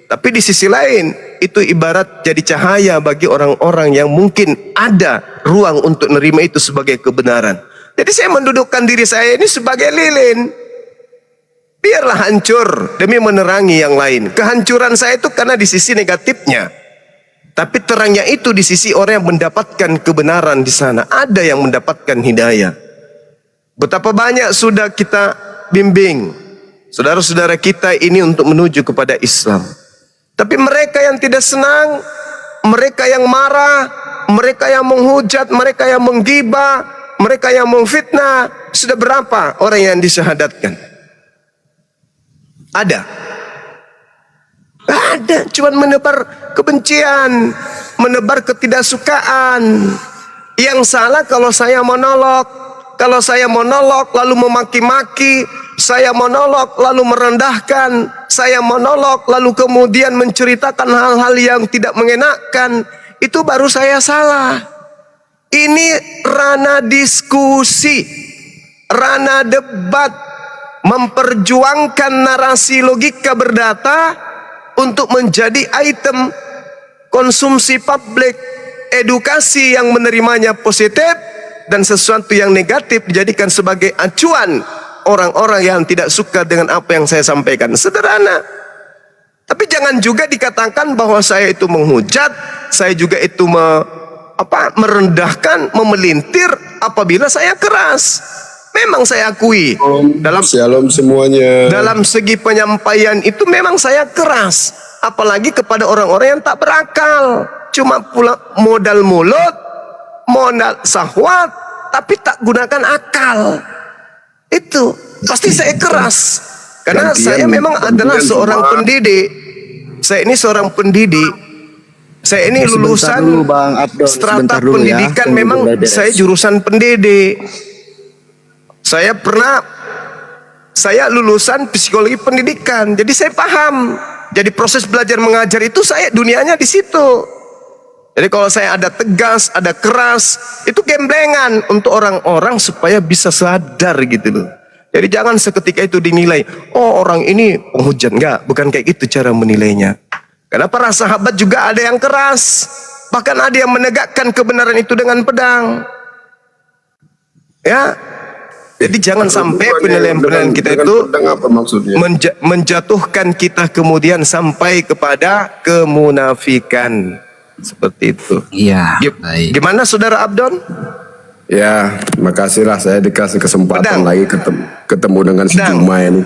Tapi di sisi lain itu ibarat jadi cahaya bagi orang-orang yang mungkin ada ruang untuk menerima itu sebagai kebenaran. Jadi saya mendudukkan diri saya ini sebagai lilin. Biarlah hancur demi menerangi yang lain. Kehancuran saya itu karena di sisi negatifnya. Tapi terangnya itu di sisi orang yang mendapatkan kebenaran di sana. Ada yang mendapatkan hidayah. Betapa banyak sudah kita bimbing saudara-saudara kita ini untuk menuju kepada Islam. Tapi mereka yang tidak senang, mereka yang marah, mereka yang menghujat, mereka yang menggibah, mereka yang memfitnah, sudah berapa orang yang disyahadatkan? Ada. Ada, cuman menebar kebencian, menebar ketidaksukaan. Yang salah kalau saya monolog. Kalau saya monolog lalu memaki-maki, saya monolog lalu merendahkan, saya monolog lalu kemudian menceritakan hal-hal yang tidak mengenakan, itu baru saya salah. Ini ranah diskusi, ranah debat, memperjuangkan narasi logika berdata untuk menjadi item konsumsi publik, edukasi yang menerimanya positif dan sesuatu yang negatif dijadikan sebagai acuan orang-orang yang tidak suka dengan apa yang saya sampaikan. Sederhana. Tapi jangan juga dikatakan bahwa saya itu menghujat, saya juga itu merendahkan, memelintir apabila saya keras. Memang saya akui dalam Shalom semuanya. dalam segi penyampaian itu memang saya keras, apalagi kepada orang-orang yang tak berakal, cuma pula modal mulut, modal syahwat, tapi tak gunakan akal. Itu pasti saya keras, karena saya memang adalah seorang pendidik. Saya ini seorang pendidik. Saya ini lulusan strata pendidikan, memang saya jurusan pendidik. Saya lulusan psikologi pendidikan, jadi saya paham. Jadi proses belajar mengajar itu saya dunianya di situ. Jadi kalau saya ada tegas, ada keras, itu gemblengan untuk orang-orang supaya bisa sadar gitu loh. Jadi jangan seketika itu dinilai, oh orang ini penghujat. Enggak, bukan kayak gitu cara menilainya. Karena para sahabat juga ada yang keras, bahkan ada yang menegakkan kebenaran itu dengan pedang. Ya. Jadi jangan sampai penilaian-penilaian kita itu apa maksudnya? menjatuhkan kita kemudian sampai kepada kemunafikan. Seperti itu. Iya, baik. Gimana Saudara Abdon? Ya, makasihlah saya dikasih kesempatan Pedang. lagi ketemu dengan si Pedang. Juma ini.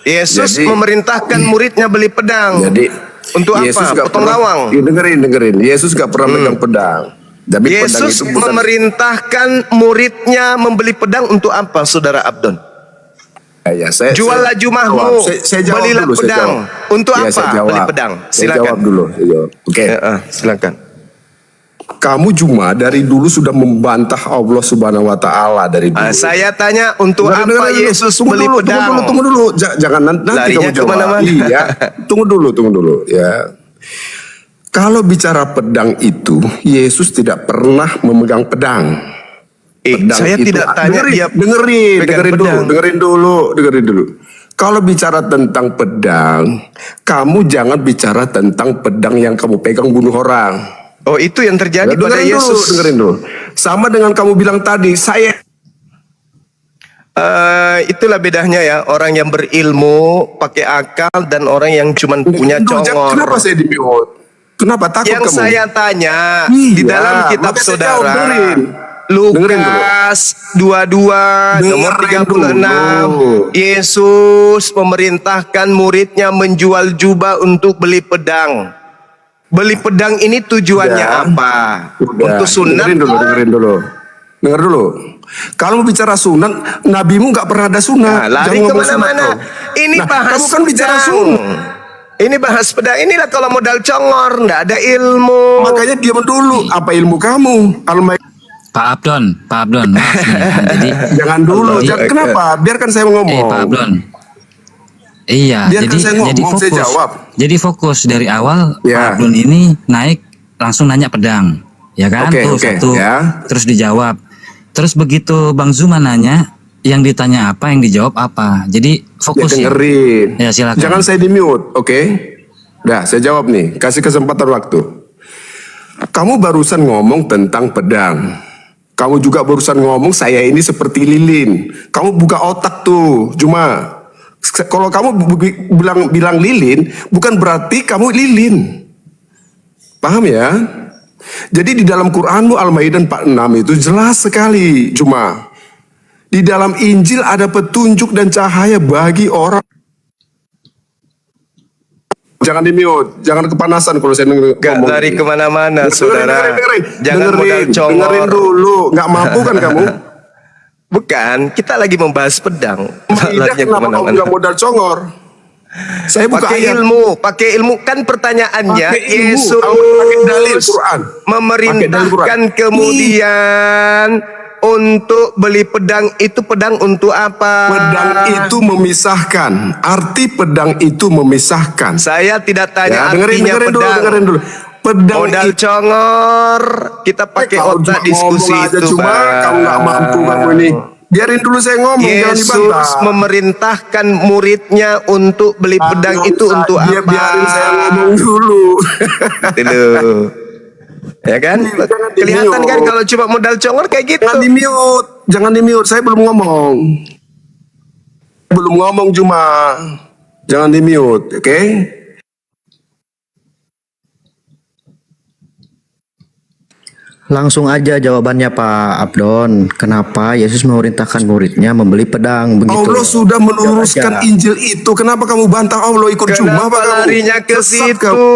Yesus Jadi- memerintahkan muridnya beli pedang. Jadi Untuk Yesus apa? gak Potong pernah- lawang. Ya, dengerin. Yesus gak pernah pegang pedang. Tapi pedang Yesus itu bukan memerintahkan muridnya membeli pedang untuk apa, Saudara Abdon? saya Juallah jumahmu, saya jawab belilah dulu, saya pedang. jawab. Untuk Ya, apa saya jawab. beli pedang? Saya Silakan. jawab dulu. Oke. Silakan. Kamu Juma dari dulu sudah membantah Allah Subhanahu wa taala dari dulu. Saya tanya untuk Dengerin apa dulu. Yesus Tunggu beli dulu, pedang? Tunggu dulu. Jangan nanti Larinya kamu jawab. kemana-mana. Iya. Tunggu dulu ya. Kalau bicara pedang itu, Yesus tidak pernah memegang pedang. Saya itu- tidak tanya dia pegang pedang. dengerin dulu. Kalau bicara tentang pedang, kamu jangan bicara tentang pedang yang kamu pegang bunuh orang. Oh, itu yang terjadi pada Yesus. Dengerin dulu. Sama dengan kamu bilang tadi, saya Itulah bedanya ya, orang yang berilmu pakai akal dan orang yang cuma punya congor. Kenapa saya di-mute? Kenapa takut Yang kamu? saya tanya Iya, di dalam kitab makanya saya saudara jawab, dengerin Lukas 22 nomor Dengerin 36, dulu. Yesus memerintahkan muridnya menjual jubah untuk beli pedang. Beli pedang ini tujuannya Udah. apa? Udah, Untuk sunat. dengerin dulu. Dengar dulu. Kalau mau bicara sunat, nabimu nggak pernah ada sunat. Nah, lari Jangan ngomong kemana-mana. sunat, kau. Ini Nah, bahas kamu kan bicara pedang. sunat. Ini bahas pedang. Inilah kalau modal congor, nggak ada ilmu. Makanya diam dulu. Apa ilmu kamu? Pak Abdon, maaf nih. Jadi Jangan dulu. Jadi- Kenapa? Biarkan saya ngomong. Pak Abdon. Iya, Biarkan saya ngomong, jadi saya fokus. jawab. Jadi fokus dari awal Ya. Pak Abdon ini naik langsung nanya pedang. Ya kan? Oke, Tuh oke, satu. ya. Terus dijawab. Terus begitu Bang Zuma nanya, yang ditanya apa, yang dijawab apa. Jadi Ya, fokus ya. dengerin. Ya, silakan. Jangan saya di mute, oke? Dah, saya jawab nih. Kasih kesempatan waktu. Kamu barusan ngomong tentang pedang. Kamu juga barusan ngomong saya ini seperti lilin. Kamu buka otak tuh. Cuma kalau kamu bilang lilin, bukan berarti kamu lilin. Paham ya? Jadi di dalam Quranmu Al-Maidah 46 itu jelas sekali. Cuma di dalam Injil ada petunjuk dan cahaya bagi orang. Jangan di-mute, jangan kepanasan kalau saya Gak ngomong. lari kemana-mana, saudara. Jangan modal dengerin congor. dulu. Nggak mampu kan kamu? Bukan, kita lagi membahas pedang. Maidah Larinya kenapa kamu kemana-mana. bilang modal congor? Saya buka ayat. Pakai ilmu kan pertanyaannya Pakai ilmu. Yesus Pakai dalil Quran. memerintahkan kemudian untuk beli pedang, itu pedang untuk apa? Pedang itu memisahkan. Arti pedang itu memisahkan. Saya tidak tanya dengerin artinya pedang. dengerin dulu. Pedang Modal itu congor, kita pakai kalau otak cuma diskusi ngomong aja, itu, cuma Bang. kamu nggak mampu kamu ini. Biarin dulu saya ngomong, jangan Yesus dibantah. memerintahkan muridnya untuk beli pedang Nggak itu usah, untuk dia apa? biarin saya ngomong dulu. Gitu. Ya kan? Jangan Kelihatan di-mute. kan kalau cuma modal congor kayak gitu. Jangan di-mute, jangan di-mute. Saya belum ngomong. Belum ngomong cuma. Jangan di-mute, oke? Langsung aja jawabannya Pak Abdon. Kenapa Yesus memerintahkan muridnya membeli pedang begitu? Allah sudah meluruskan Jawab aja. Injil itu. Kenapa kamu bantah Allah ikut cuma Kenapa Pak kamu? larinya ke Sesat situ? kamu.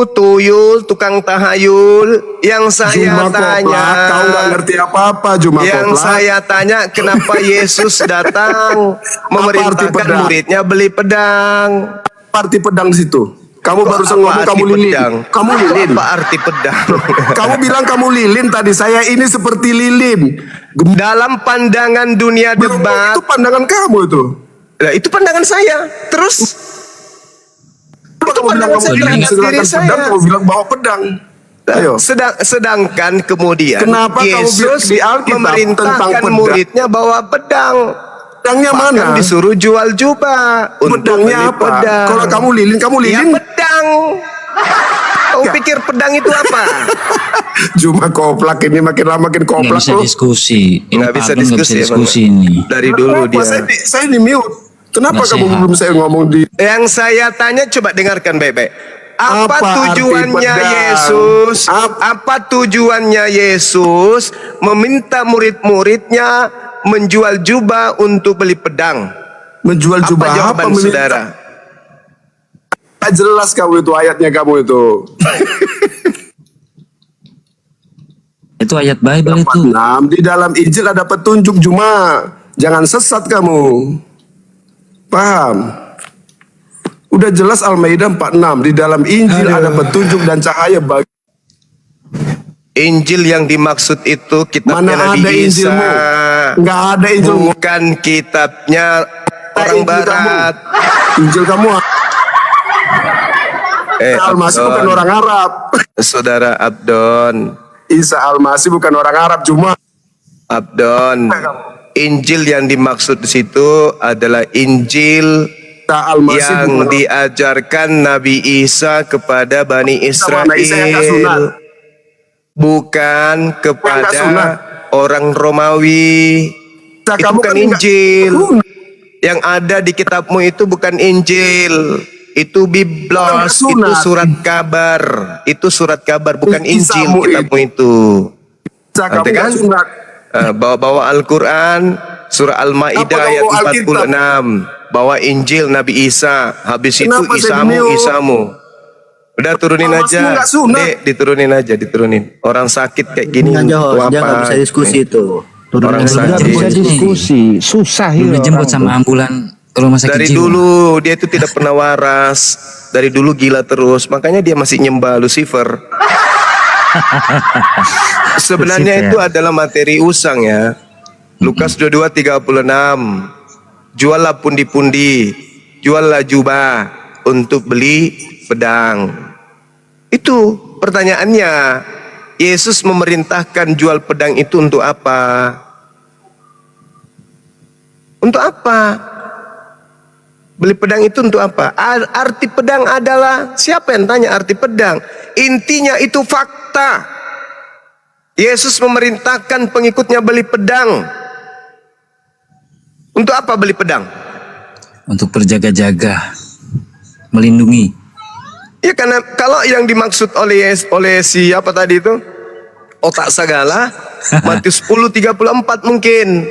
Tuyul, tukang tahayul. Yang saya Juma tanya, koplak, kau nggak ngerti apa-apa Juma yang koplak. saya tanya, kenapa Yesus datang memerintahkan pedang? muridnya beli pedang? Arti pedang di situ. Kamu Kok barusan apa ngomong arti kamu lilin. pedang? Kamu lilin. Apa arti pedang? Kamu bilang kamu lilin tadi. Saya ini seperti lilin. Dalam pandangan dunia Belum, debat, itu pandangan kamu itu. nah, itu pandangan saya. Terus Kenapa kamu bilang pandangan kamu saya lilin? terhadap Sedangkan diri pedang saya. kamu bilang bawa pedang. Ayo. sedangkan kemudian Kenapa kamu Yesus di Alkitab tentang memerintahkan pedang? muridnya bawa pedang. Pedangnya mana? Bahkan disuruh jual jubah untuk Pedangnya beli apa? pedang. Kalau kamu lilin, Ya pedang. Kau Ya. pikir pedang itu apa? Cuma koplak ini makin lama makin Nggak koplak bisa loh. diskusi. Ini Nggak Pak bisa Abdon nggak bisa diskusi, diskusi emang. ini. Dari dulu Kenapa? dia. Saya di mute. Kenapa Nggak kamu sehat. belum saya ngomong di? Yang saya tanya, coba dengarkan baik-baik. Apa Apa arti tujuannya pedang? Yesus? Apa tujuannya Yesus meminta murid-muridnya menjual jubah untuk beli pedang? Menjual Apa jubah jawaban meminta- saudara? Tak jelas kamu itu ayatnya kamu itu. Itu ayat Bible itu. 6 di dalam Injil ada petunjuk cuma jangan sesat kamu. Paham? Udah jelas Al-Maidah 46 di dalam Injil ada petunjuk dan cahaya bagi Injil yang dimaksud itu kitabnya mana Nabi ada Isa. Injilmu? Enggak ada Injilmu. Bukan kitabnya orang Injil kamu. Barat. Injil kamu Al-Masih Abdon. bukan orang Arab. Saudara Abdon. Isa Al-Masih bukan orang Arab cuma Abdon. Injil yang dimaksud di situ adalah Injil Isa Al-Masih yang bukan diajarkan Nabi Isa kepada Bani Israel, Nabi Isa yang nggak sunat. bukan sunat. kepada orang Romawi. Isa, Itu kamu bukan kan nggak Injil. sunat. Yang ada di kitabmu itu bukan Injil. Itu Biblos, Bukan itu sunat. surat kabar. Itu surat kabar, bukan Isa Injil Samuel. kitabmu itu. Isa, kamu Nanti nggak kan? sunat. Bawa Al-Quran, surah Al-Ma'idah Apa kamu ayat bawa Alkitab? 46. Bawa Injil Nabi Isa. Habis Kenapa itu saya Isamu, di-mute? Isamu. Udah turunin Mas, aja. kamu nggak sunat. Dek, diturunin aja, diturunin. Orang sakit kayak gini. Jangan jawab, untuk jangan apa? bisa diskusi itu. Orang Belum sakit. dijemput nih. Diskusi susah Belum ya dijemput orang sama tuh. ambulan ke rumah sakit Dari jiwa. dulu dia itu tidak pernah waras. Dari dulu gila terus. Makanya dia masih nyembah Lucifer. Sebenarnya Lucifer. itu adalah materi usang ya. Lukas 22:36. Juallah pundi-pundi, juallah jubah untuk beli pedang. Itu pertanyaannya. Yesus memerintahkan jual pedang itu untuk apa? Untuk apa? Beli pedang itu untuk apa? Arti pedang adalah, siapa yang tanya arti pedang? Intinya itu fakta. Yesus memerintahkan pengikutnya beli pedang. Untuk apa beli pedang? Untuk berjaga-jaga, melindungi. Ya karena kalau yang dimaksud oleh siapa tadi itu otak segala, Matius 10:34 mungkin.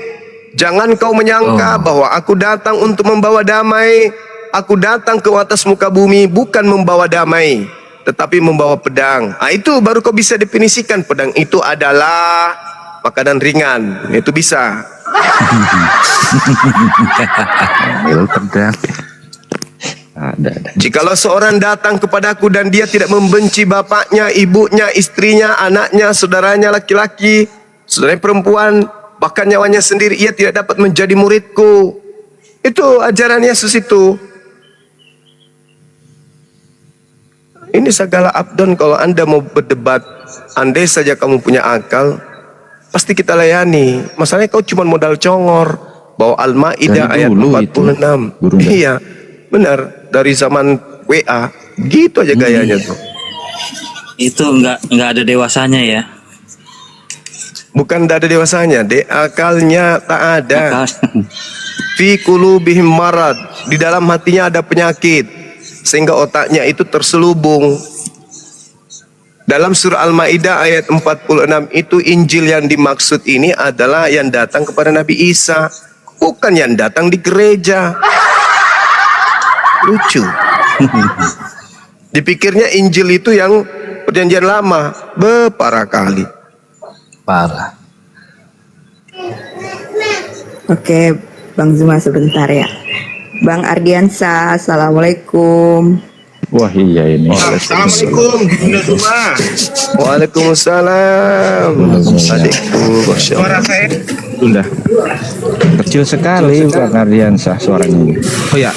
Jangan kau menyangka bahwa aku datang untuk membawa damai. Aku datang ke atas muka bumi bukan membawa damai, tetapi membawa pedang. Nah, itu baru kau bisa definisikan pedang itu adalah makanan ringan. Itu bisa. Ambil pedang. Ada. Jikalau seorang datang kepadaku dan dia tidak membenci bapaknya, ibunya, istrinya, anaknya, saudaranya laki-laki, saudaranya perempuan, bahkan nyawanya sendiri, ia tidak dapat menjadi muridku. Itu ajaran Yesus itu. Ini segala Abdon, kalau Anda mau berdebat, andai saja kamu punya akal, pasti kita layani. Masalahnya kau cuma modal congor, bawa Al-Maidah Dari ayat dulu 46. Guru. Iya, benar. Dari zaman WA, gitu aja gayanya tuh. Itu nggak ada dewasanya ya. Bukan tidak ada dewasanya, akalnya tak ada. Akal. Fi qulubihim marad, di dalam hatinya ada penyakit sehingga otaknya itu terselubung. Dalam surah Al-Maidah ayat 46 itu Injil yang dimaksud ini adalah yang datang kepada Nabi Isa, bukan yang datang di gereja. Lucu. Dipikirnya Injil itu yang perjanjian lama, parah kali. Parah. Oke, Bang Zuma sebentar ya. Bang Ardiansa, Assalamualaikum. Wah iya ini. Assalamualaikum, Bunda Zuma. Waalaikumsalam. Adikku, Masya Allah. Bunda. Kecil sekali Bang Ardiansah suaranya. Oh ya,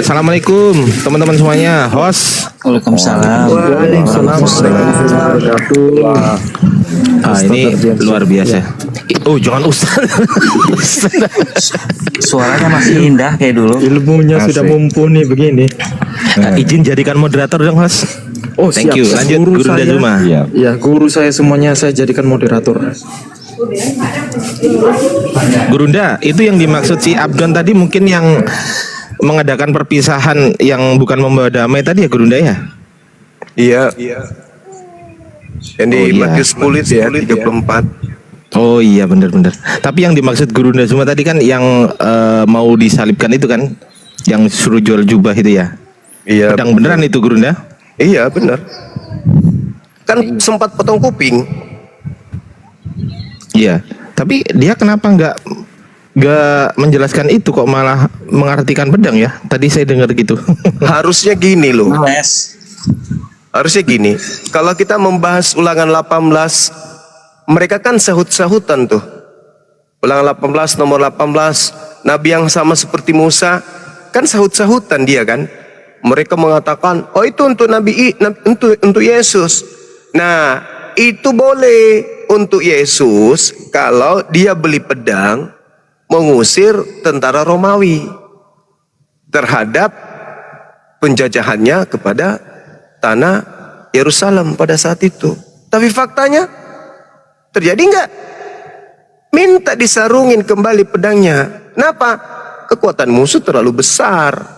assalamualaikum teman-teman semuanya, host. Waalaikumsalam. Ini luar biasa. Oh jangan Ustaz. Suaranya masih indah kayak dulu. Ilmunya sudah mumpuni begini. Izin jadikan moderator dong, host. Oh, Thank you. Lanjut Guru Guru saya, Zuma. Ya, guru saya semuanya saya jadikan moderator. Gurunda, itu yang dimaksud si Abdon tadi mungkin yang mengadakan perpisahan yang bukan membawa damai tadi ya Gurunda ya? Iya. Yang di Oh, iya. Matius 10 itu ya, 34. Oh iya benar-benar. Tapi yang dimaksud Gurunda Zuma tadi kan yang mau disalibkan itu kan, yang suruh jual jubah itu ya? Iya. Pedang beneran itu Gurunda? Iya, benar. Kan sempat potong kuping. Iya. Tapi dia kenapa nggak menjelaskan itu kok malah mengartikan pedang ya? Tadi saya dengar gitu. Harusnya gini loh. Males. Harusnya gini. Kalau kita membahas Ulangan 18, mereka kan sahut-sahutan tuh. Ulangan 18 nomor 18, Nabi yang sama seperti Musa kan sahut-sahutan dia kan. Mereka mengatakan, oh itu untuk untuk Yesus. Nah, itu boleh untuk Yesus kalau dia beli pedang mengusir tentara Romawi terhadap penjajahannya kepada tanah Yerusalem pada saat itu. Tapi faktanya terjadi enggak? Minta disarungin kembali pedangnya. Kenapa? Kekuatan musuh terlalu besar.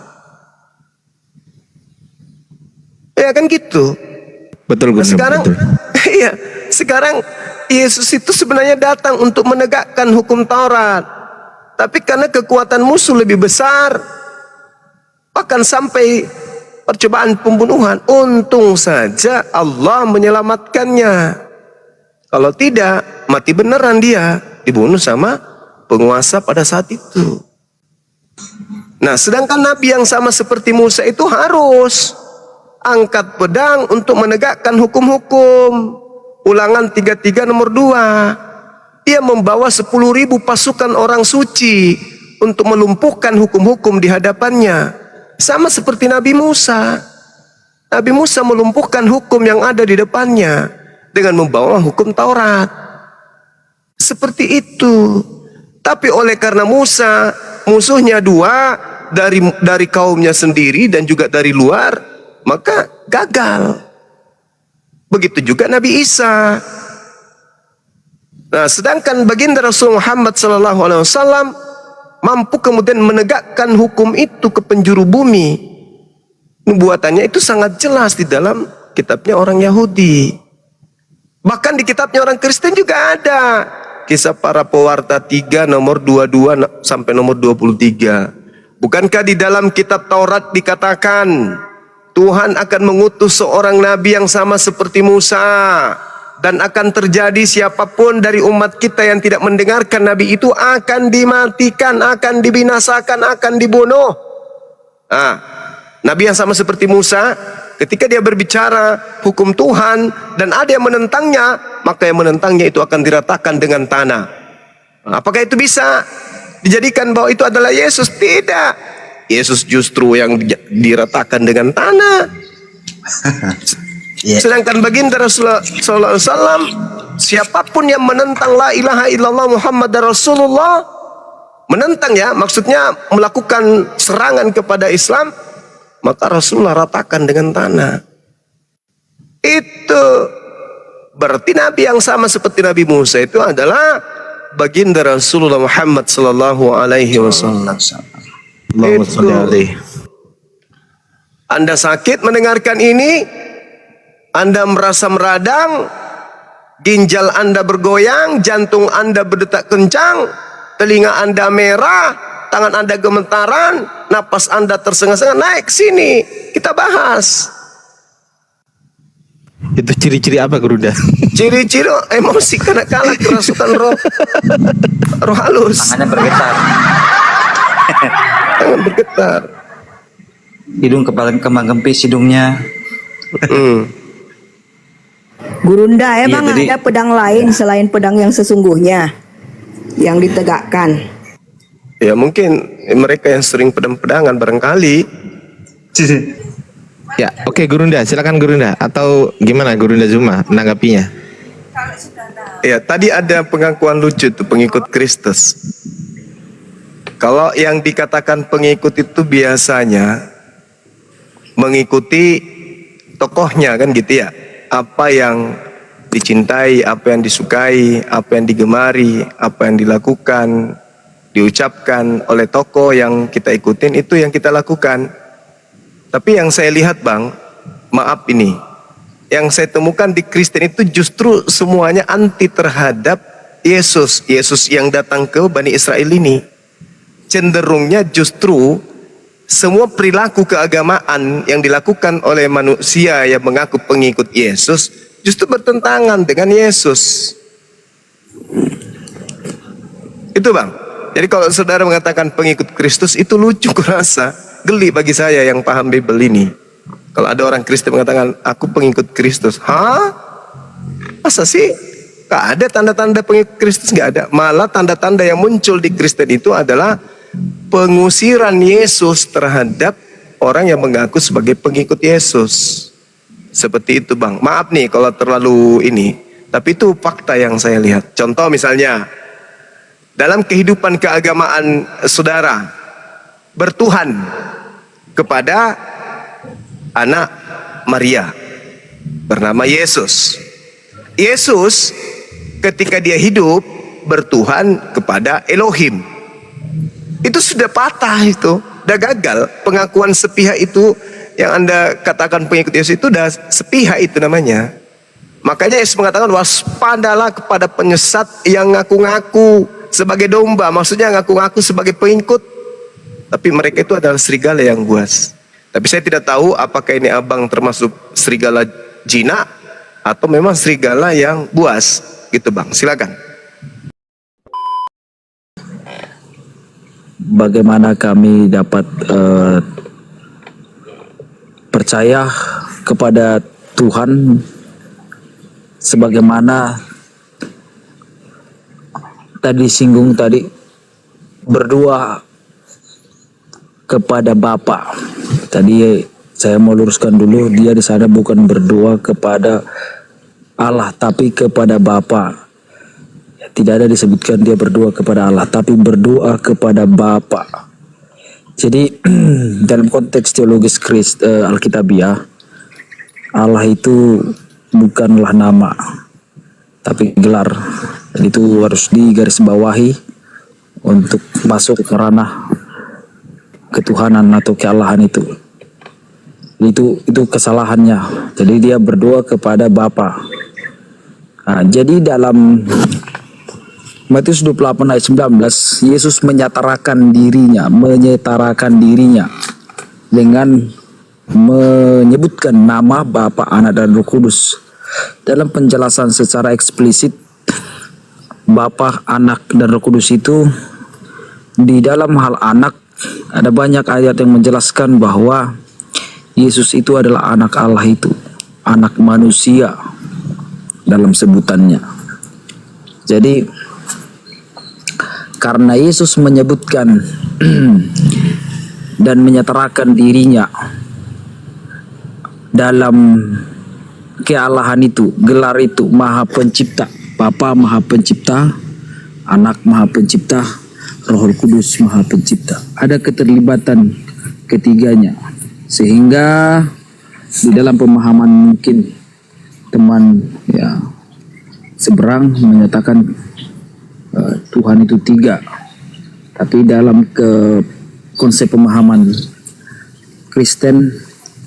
Ya kan gitu. Betul Nah, Gurunda. sekarang, Betul. iya, sekarang Yesus itu sebenarnya datang untuk menegakkan hukum Taurat, tapi karena kekuatan musuh lebih besar, bahkan sampai percobaan pembunuhan, untung saja Allah menyelamatkannya. Kalau tidak, mati beneran dia, dibunuh sama penguasa pada saat itu. Nah, sedangkan Nabi yang sama seperti Musa itu harus angkat pedang untuk menegakkan hukum-hukum. Ulangan 33 nomor 2. Dia membawa 10.000 pasukan orang suci untuk melumpuhkan hukum-hukum di hadapannya. Sama seperti Nabi Musa. Nabi Musa melumpuhkan hukum yang ada di depannya dengan membawa hukum Taurat. Seperti itu. Tapi oleh karena Musa musuhnya dua, dari kaumnya sendiri dan juga dari luar, maka gagal. Begitu juga Nabi Isa. Nah, sedangkan baginda Rasul Muhammad SAW mampu kemudian menegakkan hukum itu ke penjuru bumi. Nubuatannya itu sangat jelas di dalam kitabnya orang Yahudi. Bahkan di kitabnya orang Kristen juga ada. Kisah para pewarta 3 nomor 22 sampai nomor 23. Bukankah di dalam kitab Taurat dikatakan Tuhan akan mengutus seorang nabi yang sama seperti Musa, dan akan terjadi siapapun dari umat kita yang tidak mendengarkan nabi itu akan dimatikan, akan dibinasakan, akan dibunuh. Nah, Nabi yang sama seperti Musa, ketika dia berbicara hukum Tuhan dan ada yang menentangnya, maka yang menentangnya itu akan diratakan dengan tanah. Apakah itu bisa dijadikan bahwa itu adalah Yesus? Tidak. Yesus justru yang diratakan dengan tanah. Sedangkan baginda Rasulullah SAW, siapapun yang menentang la ilaha illallah Muhammad Rasulullah, menentang ya, maksudnya melakukan serangan kepada Islam, maka Rasulullah ratakan dengan tanah. Itu berarti Nabi yang sama seperti Nabi Musa itu adalah baginda Rasulullah Muhammad sallallahu alaihi wasallam. Anda sakit mendengarkan ini, Anda merasa meradang, ginjal Anda bergoyang, jantung Anda berdetak kencang, telinga Anda merah, tangan Anda gemetaran, napas Anda tersengat-sengat, naik sini, kita bahas. Itu ciri-ciri apa, Gurunda? Ciri-ciri emosi kanak-kanak, kerasukan roh halus. Tangannya bergetar. Tangan bergetar. Hidung kembang kempis hidungnya. Gurunda, emang jadi- ada pedang lain selain pedang yang sesungguhnya yang ditegakkan? Ya mungkin mereka yang sering pedang-pedangan barangkali. Ya, oke Gurunda, silakan Gurunda. Atau gimana Gurunda Zuma menanggapinya? Ya, tadi ada pengakuan lucu tuh, pengikut Kristus. Kalau yang dikatakan pengikut itu biasanya mengikuti tokohnya kan gitu ya. Apa yang dicintai, apa yang disukai, apa yang digemari, apa yang dilakukan, diucapkan oleh tokoh yang kita ikutin, itu yang kita lakukan. Tapi yang saya lihat Bang, maaf ini, yang saya temukan di Kristen itu justru semuanya anti terhadap Yesus. Yesus yang datang ke Bani Israel ini. Cenderungnya justru semua perilaku keagamaan yang dilakukan oleh manusia yang mengaku pengikut Yesus justru bertentangan dengan Yesus. Itu Bang. Jadi kalau saudara mengatakan pengikut Kristus itu lucu kurasa. Geli bagi saya yang paham Bible ini. Kalau ada orang Kristen mengatakan aku pengikut Kristus. Hah? Masa sih? Gak ada tanda-tanda pengikut Kristus, gak ada. Malah tanda-tanda yang muncul di Kristen itu adalah pengusiran Yesus terhadap orang yang mengaku sebagai pengikut Yesus. Seperti itu Bang. Maaf nih kalau terlalu ini, tapi itu fakta yang saya lihat. Contoh misalnya, dalam kehidupan keagamaan saudara, bertuhan kepada anak Maria bernama Yesus. Yesus ketika dia hidup bertuhan kepada Elohim. Itu sudah patah, itu udah gagal. Pengakuan sepihak itu yang Anda katakan pengikut Yesus itu udah sepihak itu namanya. Makanya Yesus mengatakan waspadalah kepada penyesat yang ngaku-ngaku sebagai domba, maksudnya ngaku-ngaku sebagai pengikut, tapi mereka itu adalah serigala yang buas. Tapi saya tidak tahu apakah ini abang termasuk serigala jinak atau memang serigala yang buas gitu Bang. Silakan. Bagaimana kami dapat percaya kepada Tuhan sebagaimana tadi singgung tadi, berdoa kepada Bapa. Tadi saya mau luruskan dulu, dia di sana bukan berdoa kepada Allah tapi kepada Bapa. Tidak ada disebutkan dia berdoa kepada Allah, tapi berdoa kepada Bapa. Jadi dalam konteks teologis Alkitabiah, Allah itu bukanlah nama, tapi gelar. Dan itu harus digarisbawahi untuk masuk ke ranah ketuhanan atau keallahan itu. Itu kesalahannya. Jadi dia berdoa kepada Bapa. Nah, jadi dalam Matius 28 ayat 19, Yesus menyetarakan dirinya dengan menyebutkan nama Bapa, Anak dan Roh Kudus. Dalam penjelasan secara eksplisit, Bapa, Anak dan Roh Kudus itu di dalam hal anak ada banyak ayat yang menjelaskan bahwa Yesus itu adalah anak Allah itu, anak manusia dalam sebutannya. Jadi karena Yesus menyebutkan dan menyatakan dirinya dalam kealahan itu, gelar itu, Maha Pencipta, Bapa Maha Pencipta, Anak Maha Pencipta, Roh Kudus Maha Pencipta. Ada keterlibatan ketiganya, sehingga di dalam pemahaman mungkin teman ya seberang menyatakan Tuhan itu tiga, tapi dalam konsep pemahaman Kristen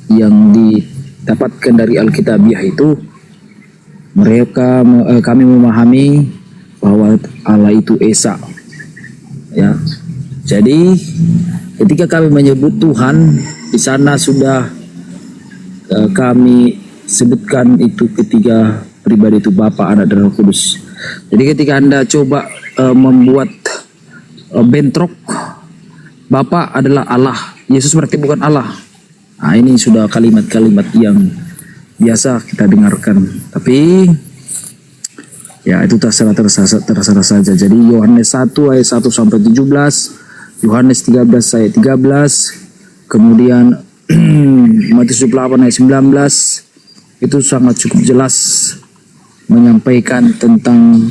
yang didapatkan dari Alkitabiah itu, kami memahami bahwa Allah itu Esa, ya. Jadi ketika kami menyebut Tuhan, di sana sudah kami sebutkan itu ketiga pribadi itu, Bapa, Anak, dan Roh Kudus. Jadi ketika Anda coba membuat bentrok, Bapa adalah Allah, Yesus berarti bukan Allah. Nah, ini sudah kalimat-kalimat yang biasa kita dengarkan. Tapi ya itu terserah saja. Jadi Yohanes 1 ayat 1 sampai 17, Yohanes 13 ayat 13, kemudian Matius 28 ayat 19, itu sangat cukup jelas menyampaikan tentang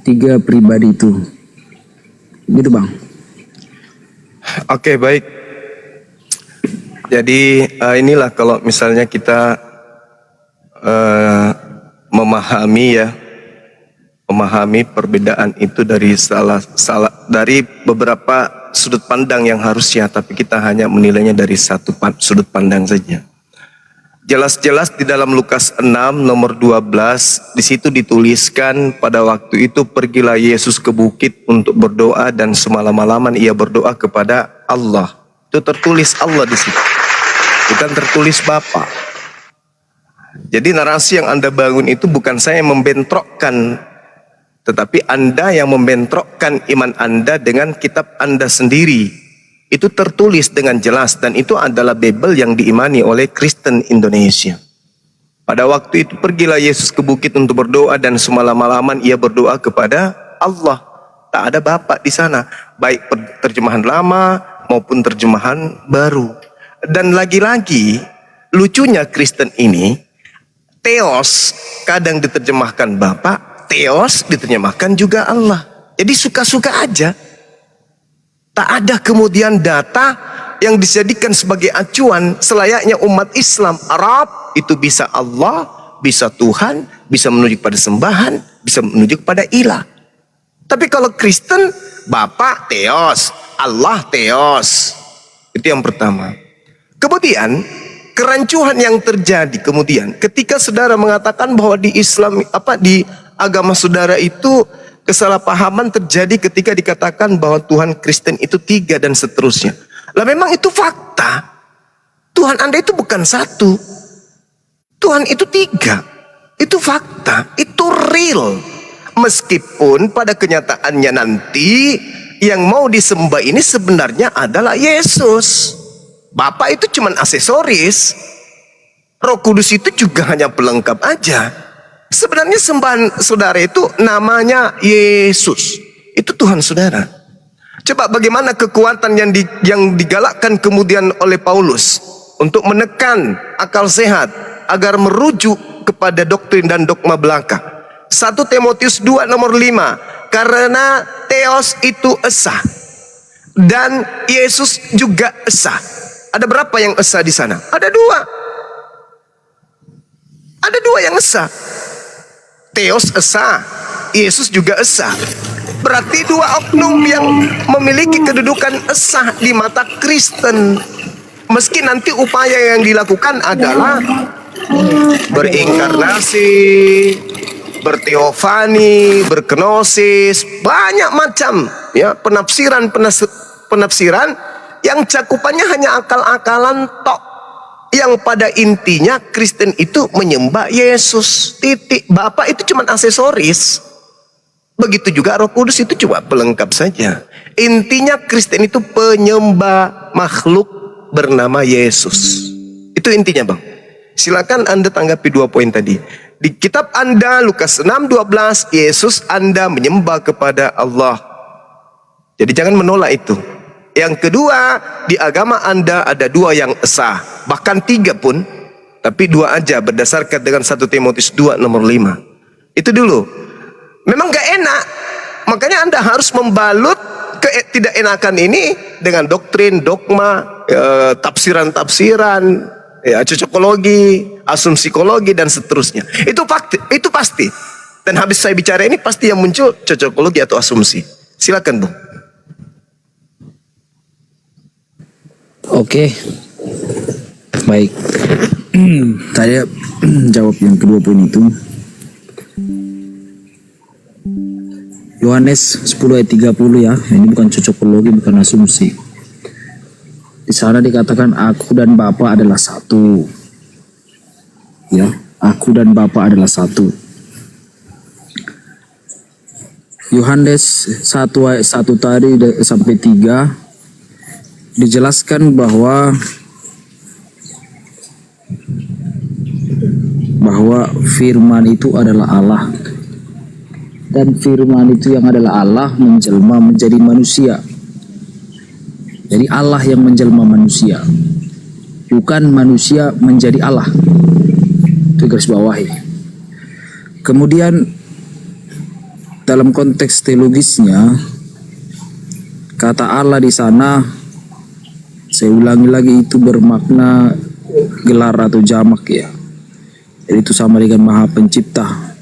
tiga pribadi itu. Gitu Bang. Oke, baik. Jadi inilah kalau misalnya kita memahami perbedaan itu dari dari beberapa sudut pandang yang harusnya, tapi kita hanya menilainya dari satu sudut pandang saja. Jelas-jelas di dalam Lukas 6 nomor 12 di situ dituliskan, pada waktu itu pergilah Yesus ke bukit untuk berdoa dan semalam-malaman ia berdoa kepada Allah. Itu tertulis Allah di situ, bukan tertulis Bapa. Jadi narasi yang Anda bangun itu bukan saya membentrokkan, tetapi Anda yang membentrokkan iman Anda dengan kitab Anda sendiri. Itu tertulis dengan jelas, dan itu adalah Bible yang diimani oleh Kristen Indonesia. Pada waktu itu pergilah Yesus ke bukit untuk berdoa dan semalam-malaman ia berdoa kepada Allah. Tak ada Bapa di sana, baik terjemahan lama maupun terjemahan baru. Dan lagi-lagi lucunya Kristen ini, Theos kadang diterjemahkan Bapa, Theos diterjemahkan juga Allah. Jadi suka-suka aja. Tak ada kemudian data yang dijadikan sebagai acuan selayaknya umat Islam. Arab itu bisa Allah, bisa Tuhan, bisa menuju pada sembahan, bisa menuju kepada ilah. Tapi kalau Kristen, Bapa Theos, Allah Theos. Itu yang pertama. Kemudian kerancuhan yang terjadi kemudian ketika saudara mengatakan bahwa di Islam di agama saudara itu kesalahpahaman terjadi ketika dikatakan bahwa Tuhan Kristen itu tiga dan seterusnya. Lah memang itu fakta. Tuhan Anda itu bukan satu. Tuhan itu tiga. Itu fakta. Itu real. Meskipun pada kenyataannya nanti yang mau disembah ini sebenarnya adalah Yesus. Bapa itu cuma aksesoris. Roh Kudus itu juga hanya pelengkap aja. Sebenarnya sembahan saudara itu namanya Yesus. Itu Tuhan saudara. Coba bagaimana kekuatan yang digalakkan kemudian oleh Paulus untuk menekan akal sehat agar merujuk kepada doktrin dan dogma belaka. 1 Timotius 2 nomor 5. Karena Theos itu esa dan Yesus juga esa. Ada berapa yang esa di sana? Ada dua. Ada dua yang esa. Theos esa, Yesus juga esa. Berarti dua oknum yang memiliki kedudukan esa di mata Kristen. Meski nanti upaya yang dilakukan adalah berinkarnasi, berteofani, berkenosis, banyak macam ya penafsiran yang cakupannya hanya akal-akalan tok. Yang pada intinya Kristen itu menyembah Yesus, titik. Bapa itu cuma aksesoris. Begitu juga Roh Kudus itu cuma pelengkap saja. Intinya Kristen itu penyembah makhluk bernama Yesus. Itu intinya Bang. Silakan Anda tanggapi 2 poin tadi. Di kitab Anda Lukas 6:12, Yesus Anda menyembah kepada Allah. Jadi jangan menolak itu. Yang kedua, di agama Anda ada 2 yang esa, bahkan 3 pun, tapi 2 aja berdasarkan dengan 1 Timotius 2 nomor 5. Itu dulu. Memang gak enak, makanya Anda harus membalut ketidakenakan ini dengan doktrin, dogma, tafsiran-tafsiran, ya, cocokologi, asumsikologi dan seterusnya. Itu pasti. Dan habis saya bicara ini pasti yang muncul cocokologi atau asumsi. Silakan Bung. Oke, baik. Tadi jawab yang kedua poin itu. Yohanes 10 ayat 30 ya, ini bukan cocokologi, bukan asumsi. Di sana dikatakan aku dan Bapa adalah satu. Ya, aku dan Bapa adalah satu. Yohanes 1 ayat 1 tadi sampai 3 dijelaskan bahwa firman itu adalah Allah, dan firman itu yang adalah Allah menjelma menjadi manusia. Jadi Allah yang menjelma manusia, bukan manusia menjadi Allah. Itu garis bawahi. Kemudian dalam konteks teologisnya, kata Allah di sana, saya ulangi lagi, itu bermakna gelar atau jamak ya. Jadi itu sama dengan Maha Pencipta.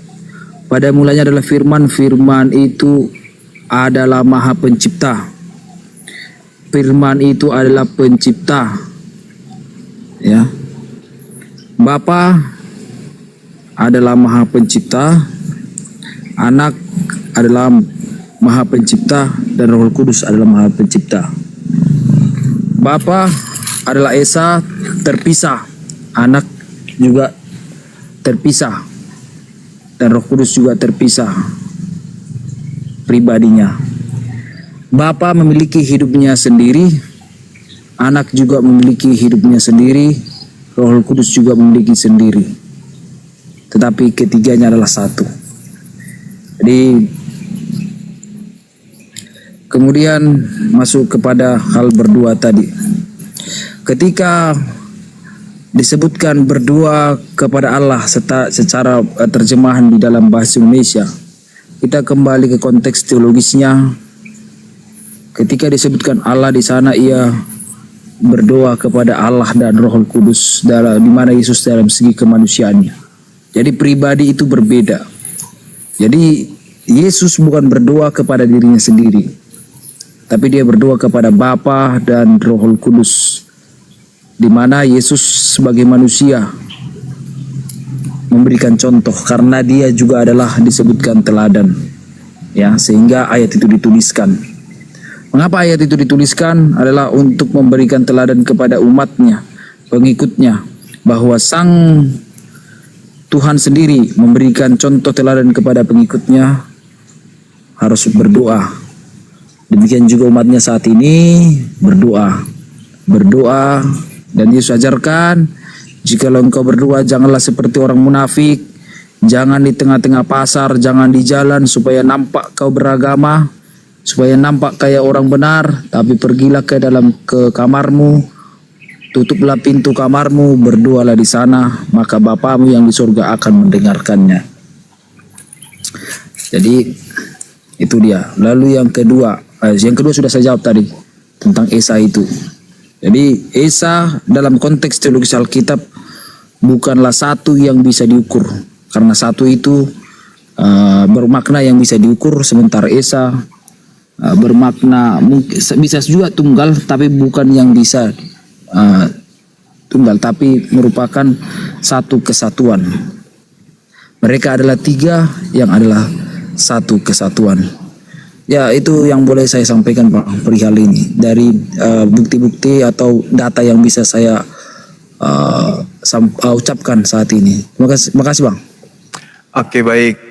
Pada mulanya adalah firman, firman itu adalah Maha Pencipta. Firman itu adalah pencipta. Ya. Bapa adalah Maha Pencipta, Anak adalah Maha Pencipta, dan Roh Kudus adalah Maha Pencipta. Bapa adalah Esa terpisah, Anak juga terpisah, dan Roh Kudus juga terpisah pribadinya. Bapa memiliki hidupnya sendiri, Anak juga memiliki hidupnya sendiri, Roh Kudus juga memiliki sendiri. Tetapi ketiganya adalah satu. Jadi kemudian masuk kepada hal berdua tadi. Ketika disebutkan berdua kepada Allah secara terjemahan di dalam bahasa Indonesia, kita kembali ke konteks teologisnya. Ketika disebutkan Allah di sana, ia berdoa kepada Allah dan Roh Kudus, di mana Yesus dalam segi kemanusiaannya. Jadi pribadi itu berbeda. Jadi Yesus bukan berdoa kepada dirinya sendiri, tapi dia berdoa kepada Bapa dan Roh Kudus, di mana Yesus sebagai manusia memberikan contoh karena dia juga adalah disebutkan teladan, ya, sehingga ayat itu dituliskan. Mengapa ayat itu dituliskan? Adalah untuk memberikan teladan kepada umatnya, pengikutnya, bahwa Sang Tuhan sendiri memberikan contoh teladan kepada pengikutnya harus berdoa. Demikian juga umatnya saat ini berdoa, dan Yesus ajarkan, jikalau engkau berdoa janganlah seperti orang munafik, jangan di tengah-tengah pasar, jangan di jalan supaya nampak kau beragama, supaya nampak kayak orang benar, tapi pergilah ke kamarmu, tutuplah pintu kamarmu, berdoalah di sana, maka Bapamu yang di surga akan mendengarkannya. Jadi itu dia. Lalu yang kedua sudah saya jawab tadi tentang Esa itu. Jadi Esa dalam konteks teologis Alkitab bukanlah satu yang bisa diukur, karena satu itu bermakna yang bisa diukur, sementara Esa bermakna bisa juga tunggal, tapi bukan yang bisa tunggal, tapi merupakan satu kesatuan. Mereka adalah tiga yang adalah satu kesatuan. Ya, itu yang boleh saya sampaikan Pak perihal ini dari bukti-bukti atau data yang bisa saya ucapkan saat ini. Makasih Bang. Oke, baik.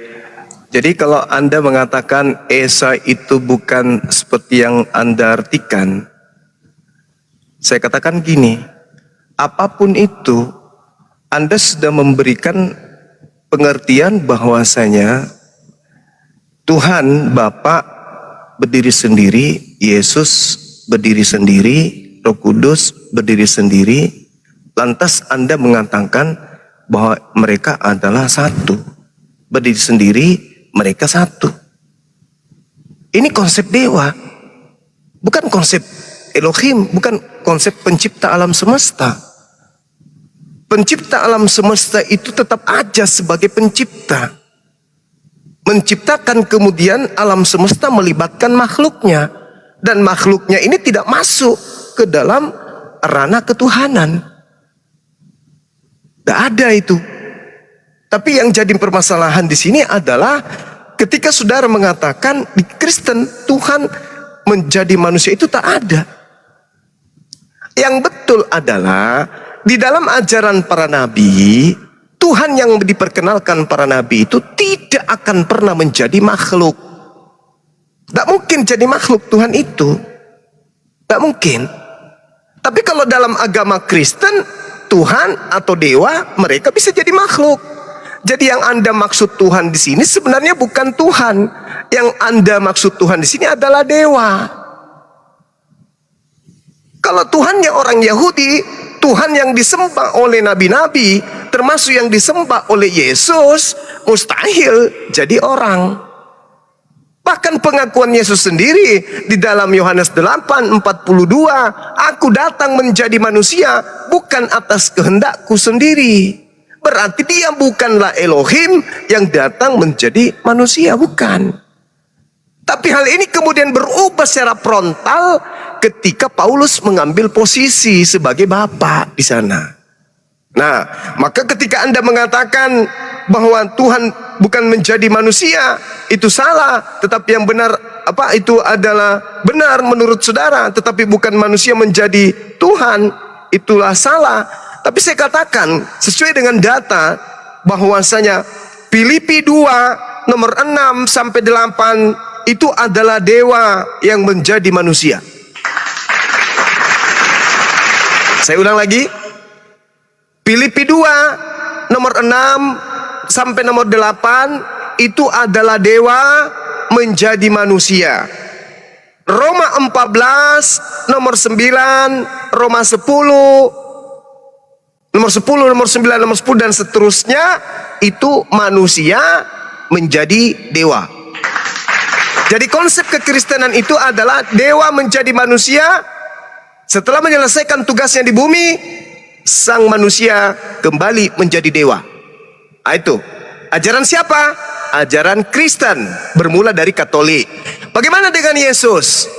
Jadi kalau Anda mengatakan Esa itu bukan seperti yang Anda artikan, saya katakan gini, apapun itu, Anda sudah memberikan pengertian bahwasanya Tuhan Bapa berdiri sendiri, Yesus berdiri sendiri, Roh Kudus berdiri sendiri. Lantas Anda mengatakan bahwa mereka adalah satu, berdiri sendiri, mereka satu. Ini konsep dewa, bukan konsep Elohim, bukan konsep pencipta alam semesta. Pencipta alam semesta itu tetap aja sebagai pencipta. Menciptakan kemudian alam semesta melibatkan makhluknya. Dan makhluknya ini tidak masuk ke dalam ranah ketuhanan. Tidak ada itu. Tapi yang jadi permasalahan di sini adalah ketika saudara mengatakan di Kristen Tuhan menjadi manusia itu tak ada. Yang betul adalah di dalam ajaran para nabi, Tuhan yang diperkenalkan para nabi itu tidak akan pernah menjadi makhluk. Tidak mungkin jadi makhluk Tuhan itu. Tidak mungkin. Tapi kalau dalam agama Kristen, Tuhan atau dewa mereka bisa jadi makhluk. Jadi yang Anda maksud Tuhan di sini sebenarnya bukan Tuhan. Yang Anda maksud Tuhan di sini adalah dewa. Kalau Tuhannya orang Yahudi, Tuhan yang disembah oleh nabi-nabi, termasuk yang disembah oleh Yesus, mustahil jadi orang. Bahkan pengakuan Yesus sendiri di dalam Yohanes 8:42, aku datang menjadi manusia bukan atas kehendakku sendiri. Berarti dia bukanlah Elohim yang datang menjadi manusia, bukan. Tapi hal ini kemudian berubah secara frontal ketika Paulus mengambil posisi sebagai bapa di sana. Nah, maka ketika Anda mengatakan bahwa Tuhan bukan menjadi manusia, itu salah. Tetapi yang benar itu adalah benar menurut saudara, tetapi bukan manusia menjadi Tuhan, itulah salah. Tapi saya katakan sesuai dengan data bahwasanya Filipi 2 nomor 6 sampai 8 itu adalah dewa yang menjadi manusia. Saya ulang lagi. Filipi 2 nomor 6 sampai nomor 8 itu adalah dewa menjadi manusia. Roma 14 nomor 9, Roma 10 nomor 10, nomor 9, nomor 10 dan seterusnya itu manusia menjadi dewa. Jadi konsep kekristenan itu adalah dewa menjadi manusia. Setelah menyelesaikan tugasnya di bumi, sang manusia kembali menjadi dewa. Itu ajaran siapa? Ajaran Kristen, bermula dari Katolik. Bagaimana dengan Yesus?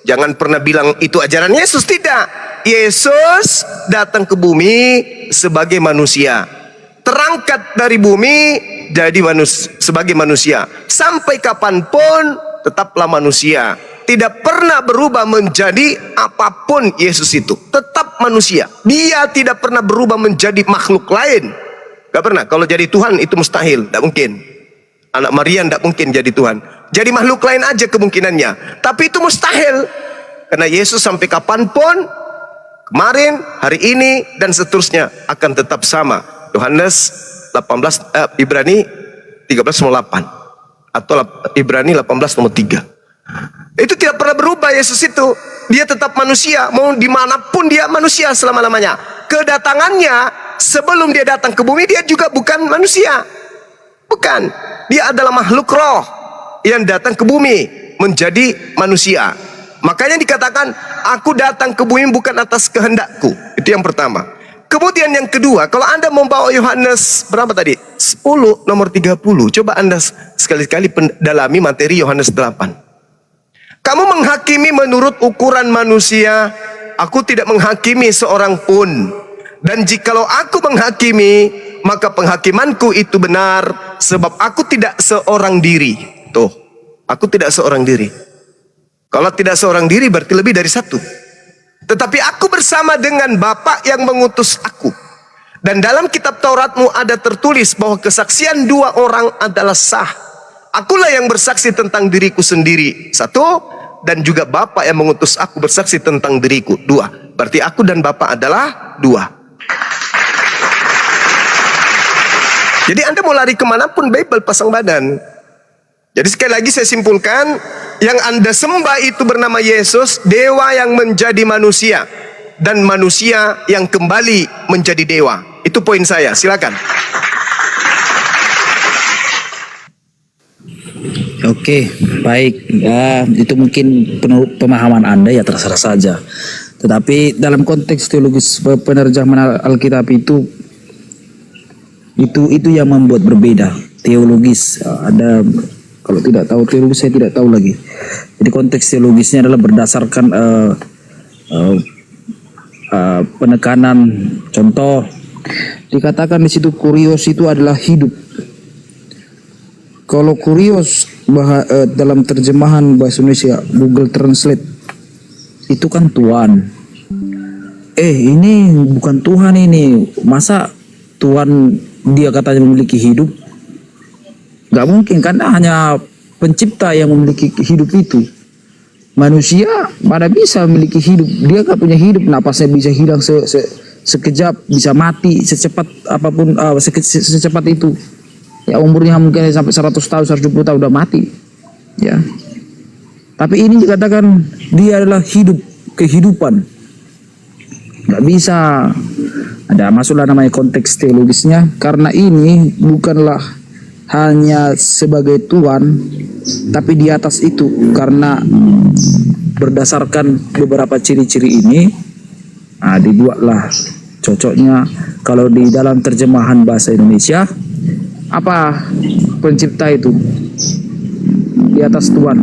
Jangan pernah bilang itu ajaran Yesus, tidak. Yesus datang ke bumi sebagai manusia, terangkat dari bumi jadi sebagai manusia. Sampai kapanpun tetaplah manusia. Tidak pernah berubah menjadi apapun Yesus itu. Tetap manusia. Dia tidak pernah berubah menjadi makhluk lain. Gak pernah. Kalau jadi Tuhan itu mustahil. Tidak mungkin. Anak Maria tidak mungkin jadi Tuhan. Jadi makhluk lain aja kemungkinannya. Tapi itu mustahil. Karena Yesus sampai kapanpun, kemarin, hari ini, dan seterusnya akan tetap sama. Yohanes 18, Ibrani 13:8 atau Ibrani 18:3. Itu tidak pernah berubah Yesus itu. Dia tetap manusia, mau dimanapun dia manusia selama-lamanya. Kedatangannya sebelum dia datang ke bumi dia juga bukan manusia. Bukan. Dia adalah makhluk roh yang datang ke bumi menjadi manusia. Makanya dikatakan aku datang ke bumi bukan atas kehendakku. Itu yang pertama. Kemudian yang kedua, kalau Anda membawa Yohanes berapa tadi? 10 nomor 30. Coba Anda sekali-kali pendalami materi Yohanes 8. Kamu menghakimi menurut ukuran manusia, aku tidak menghakimi seorang pun. Dan jikalau aku menghakimi, maka penghakimanku itu benar, sebab aku tidak seorang diri. Tuh, aku tidak seorang diri. Kalau tidak seorang diri berarti lebih dari satu. Tetapi aku bersama dengan Bapa yang mengutus aku. Dan dalam kitab Tauratmu ada tertulis bahwa kesaksian dua orang adalah sah. Akulah yang bersaksi tentang diriku sendiri, satu. Dan juga Bapa yang mengutus aku bersaksi tentang diriku, dua. Berarti aku dan Bapa adalah dua. Jadi Anda mau lari kemanapun, Bible pasang badan. Jadi sekali lagi saya simpulkan, yang Anda sembah itu bernama Yesus, dewa yang menjadi manusia, dan manusia yang kembali menjadi dewa. Itu poin saya, silakan. Oke, baik. Ya, itu mungkin pemahaman Anda, ya terserah saja. Tetapi dalam konteks teologis penerjemahan Alkitab itu yang membuat berbeda teologis. Ada, kalau tidak tahu teologis saya tidak tahu lagi. Jadi konteks teologisnya adalah berdasarkan penekanan. Contoh, dikatakan di situ kurios itu adalah hidup. Kalau kurios dalam terjemahan bahasa Indonesia Google Translate itu kan Tuhan. Ini bukan Tuhan ini. Masa Tuhan dia katanya memiliki hidup? Gak mungkin, karena hanya pencipta yang memiliki hidup itu. Manusia mana bisa memiliki hidup? Dia gak punya hidup. Napasnya bisa hilang sekejap, bisa mati secepat apapun, secepat itu. Ya umurnya mungkin sampai 100 tahun, 120 tahun udah mati. Ya. Tapi ini dikatakan dia adalah hidup, kehidupan. Gak bisa. Ada masuklah namanya konteks teologisnya, karena ini bukanlah hanya sebagai Tuhan, tapi di atas itu, karena berdasarkan beberapa ciri-ciri ini, dibuatlah cocoknya. Kalau di dalam terjemahan bahasa Indonesia, apa pencipta itu di atas Tuhan.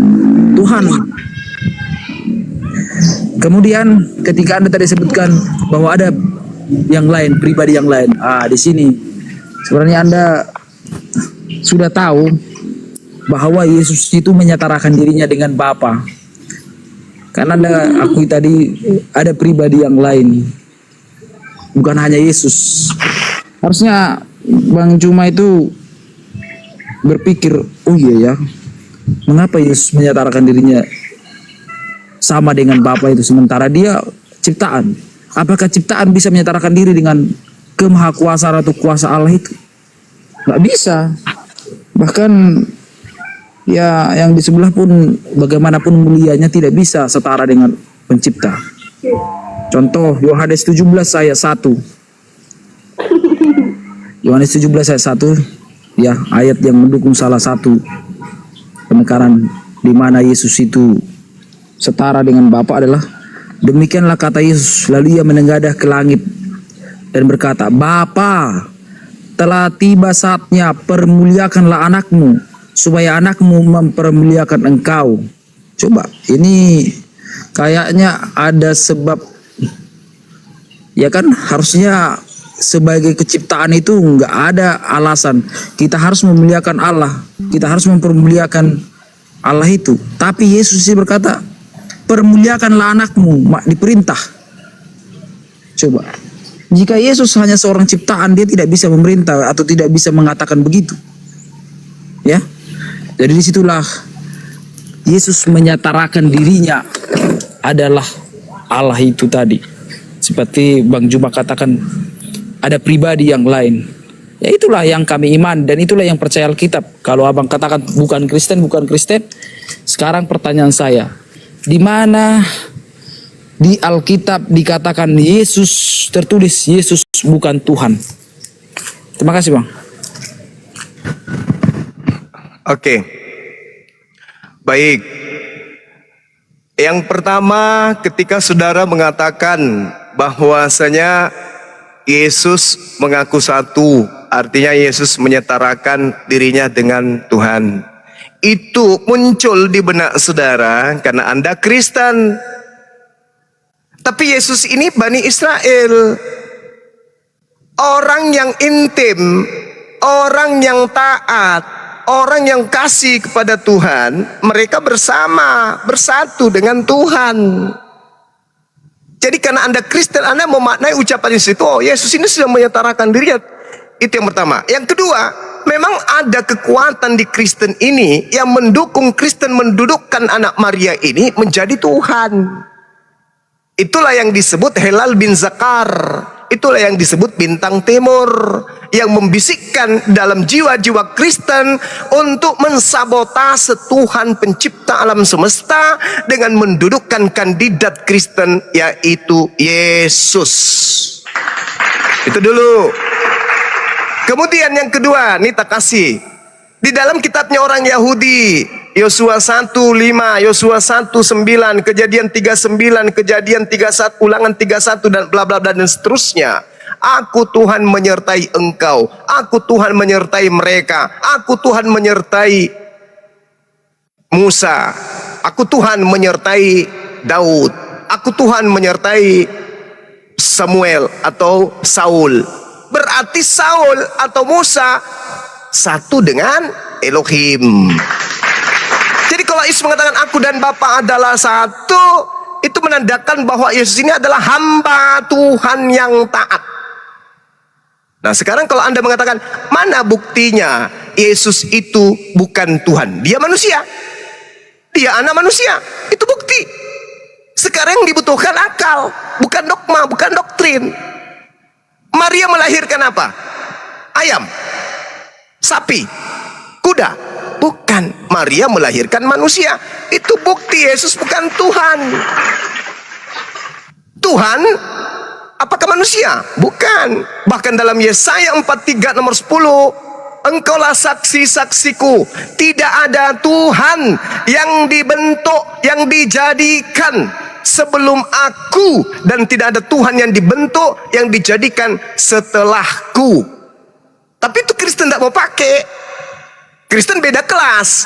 Kemudian ketika Anda tadi sebutkan bahwa ada yang lain, pribadi yang lain, di sini sebenarnya Anda sudah tahu bahwa Yesus itu menyetarakan dirinya dengan Bapa. Karena Anda akui tadi ada pribadi yang lain, bukan hanya Yesus. Harusnya Bang Juma itu berpikir, oh iya ya, mengapa Yesus menyetarakan dirinya sama dengan Bapa itu, sementara dia ciptaan? Apakah ciptaan bisa menyetarakan diri dengan kemahakuasaan atau kuasa Allah itu? Nggak bisa. Bahkan ya yang di sebelah pun bagaimanapun mulianya tidak bisa setara dengan pencipta. Contoh Yohanes 17 ayat 1. Yohanes 17 ayat 1, ya, ayat yang mendukung salah satu penekanan di mana Yesus itu setara dengan Bapa adalah, demikianlah kata Yesus, lalu ia menengadah ke langit dan berkata, Bapa, telah tiba saatnya, permuliakanlah anakmu, supaya anakmu mempermuliakan engkau. Coba, ini kayaknya ada sebab, ya kan, harusnya sebagai keciptaan itu nggak ada alasan kita harus memuliakan Allah, kita harus mempermuliakan Allah itu. Tapi Yesus berkata, permuliakanlah anakmu, diperintah. Coba, jika Yesus hanya seorang ciptaan, dia tidak bisa memerintah atau tidak bisa mengatakan begitu. Ya, jadi disitulah Yesus menyatarakan dirinya adalah Allah itu tadi. Seperti Bang Juma katakan, ada pribadi yang lain. Ya itulah yang kami iman dan itulah yang percaya Alkitab. Kalau abang katakan bukan Kristen, sekarang pertanyaan saya, di mana di Alkitab dikatakan Yesus, tertulis Yesus bukan Tuhan? Terima kasih Bang. Oke. Baik. Yang pertama, ketika saudara mengatakan bahwasanya Yesus mengaku satu, artinya Yesus menyetarakan dirinya dengan Tuhan. Itu muncul di benak saudara karena Anda Kristen. Tapi Yesus ini Bani Israel, orang yang intim, orang yang taat, orang yang kasih kepada Tuhan. Mereka bersatu dengan Tuhan. Jadi karena Anda Kristen, Anda memaknai ucapan Yesus itu, oh Yesus ini sudah menyetarakan dirinya. Itu yang pertama. Yang kedua, memang ada kekuatan di Kristen ini yang mendukung Kristen mendudukkan anak Maria ini menjadi Tuhan. Itulah yang disebut Helal bin Zakar. Itulah yang disebut bintang timur. yang membisikkan dalam jiwa-jiwa Kristen untuk mensabotase Tuhan pencipta alam semesta dengan mendudukkan kandidat Kristen, yaitu Yesus. Itu dulu. Kemudian yang kedua, nih tak kasih. Di dalam kitabnya orang Yahudi, Yosua 1:5, Yosua 1:9, Kejadian 39, Kejadian 31, Ulangan 31 dan bla bla bla dan seterusnya. Aku Tuhan menyertai engkau, aku Tuhan menyertai mereka, aku Tuhan menyertai Musa, aku Tuhan menyertai Daud, aku Tuhan menyertai Samuel atau Saul. Berarti Saul atau Musa satu dengan Elohim. Jadi kalau Yesus mengatakan aku dan Bapa adalah satu, itu menandakan bahwa Yesus ini adalah hamba Tuhan yang taat. Nah sekarang kalau Anda mengatakan, mana buktinya Yesus itu bukan Tuhan? Dia manusia, dia anak manusia, itu bukti. Sekarang yang dibutuhkan akal, bukan dogma, bukan doktrin. Maria melahirkan apa? Ayam, sapi, kuda? Bukan. Maria melahirkan manusia. Itu bukti Yesus bukan Tuhan. Tuhan apakah manusia? Bukan. Bahkan dalam Yesaya 43 nomor 10, engkaulah saksi-saksiku, tidak ada Tuhan yang dibentuk, yang dijadikan sebelum aku, dan tidak ada Tuhan yang dibentuk, yang dijadikan setelahku. Tapi itu Kristen tidak mau pakai. Kristen beda kelas.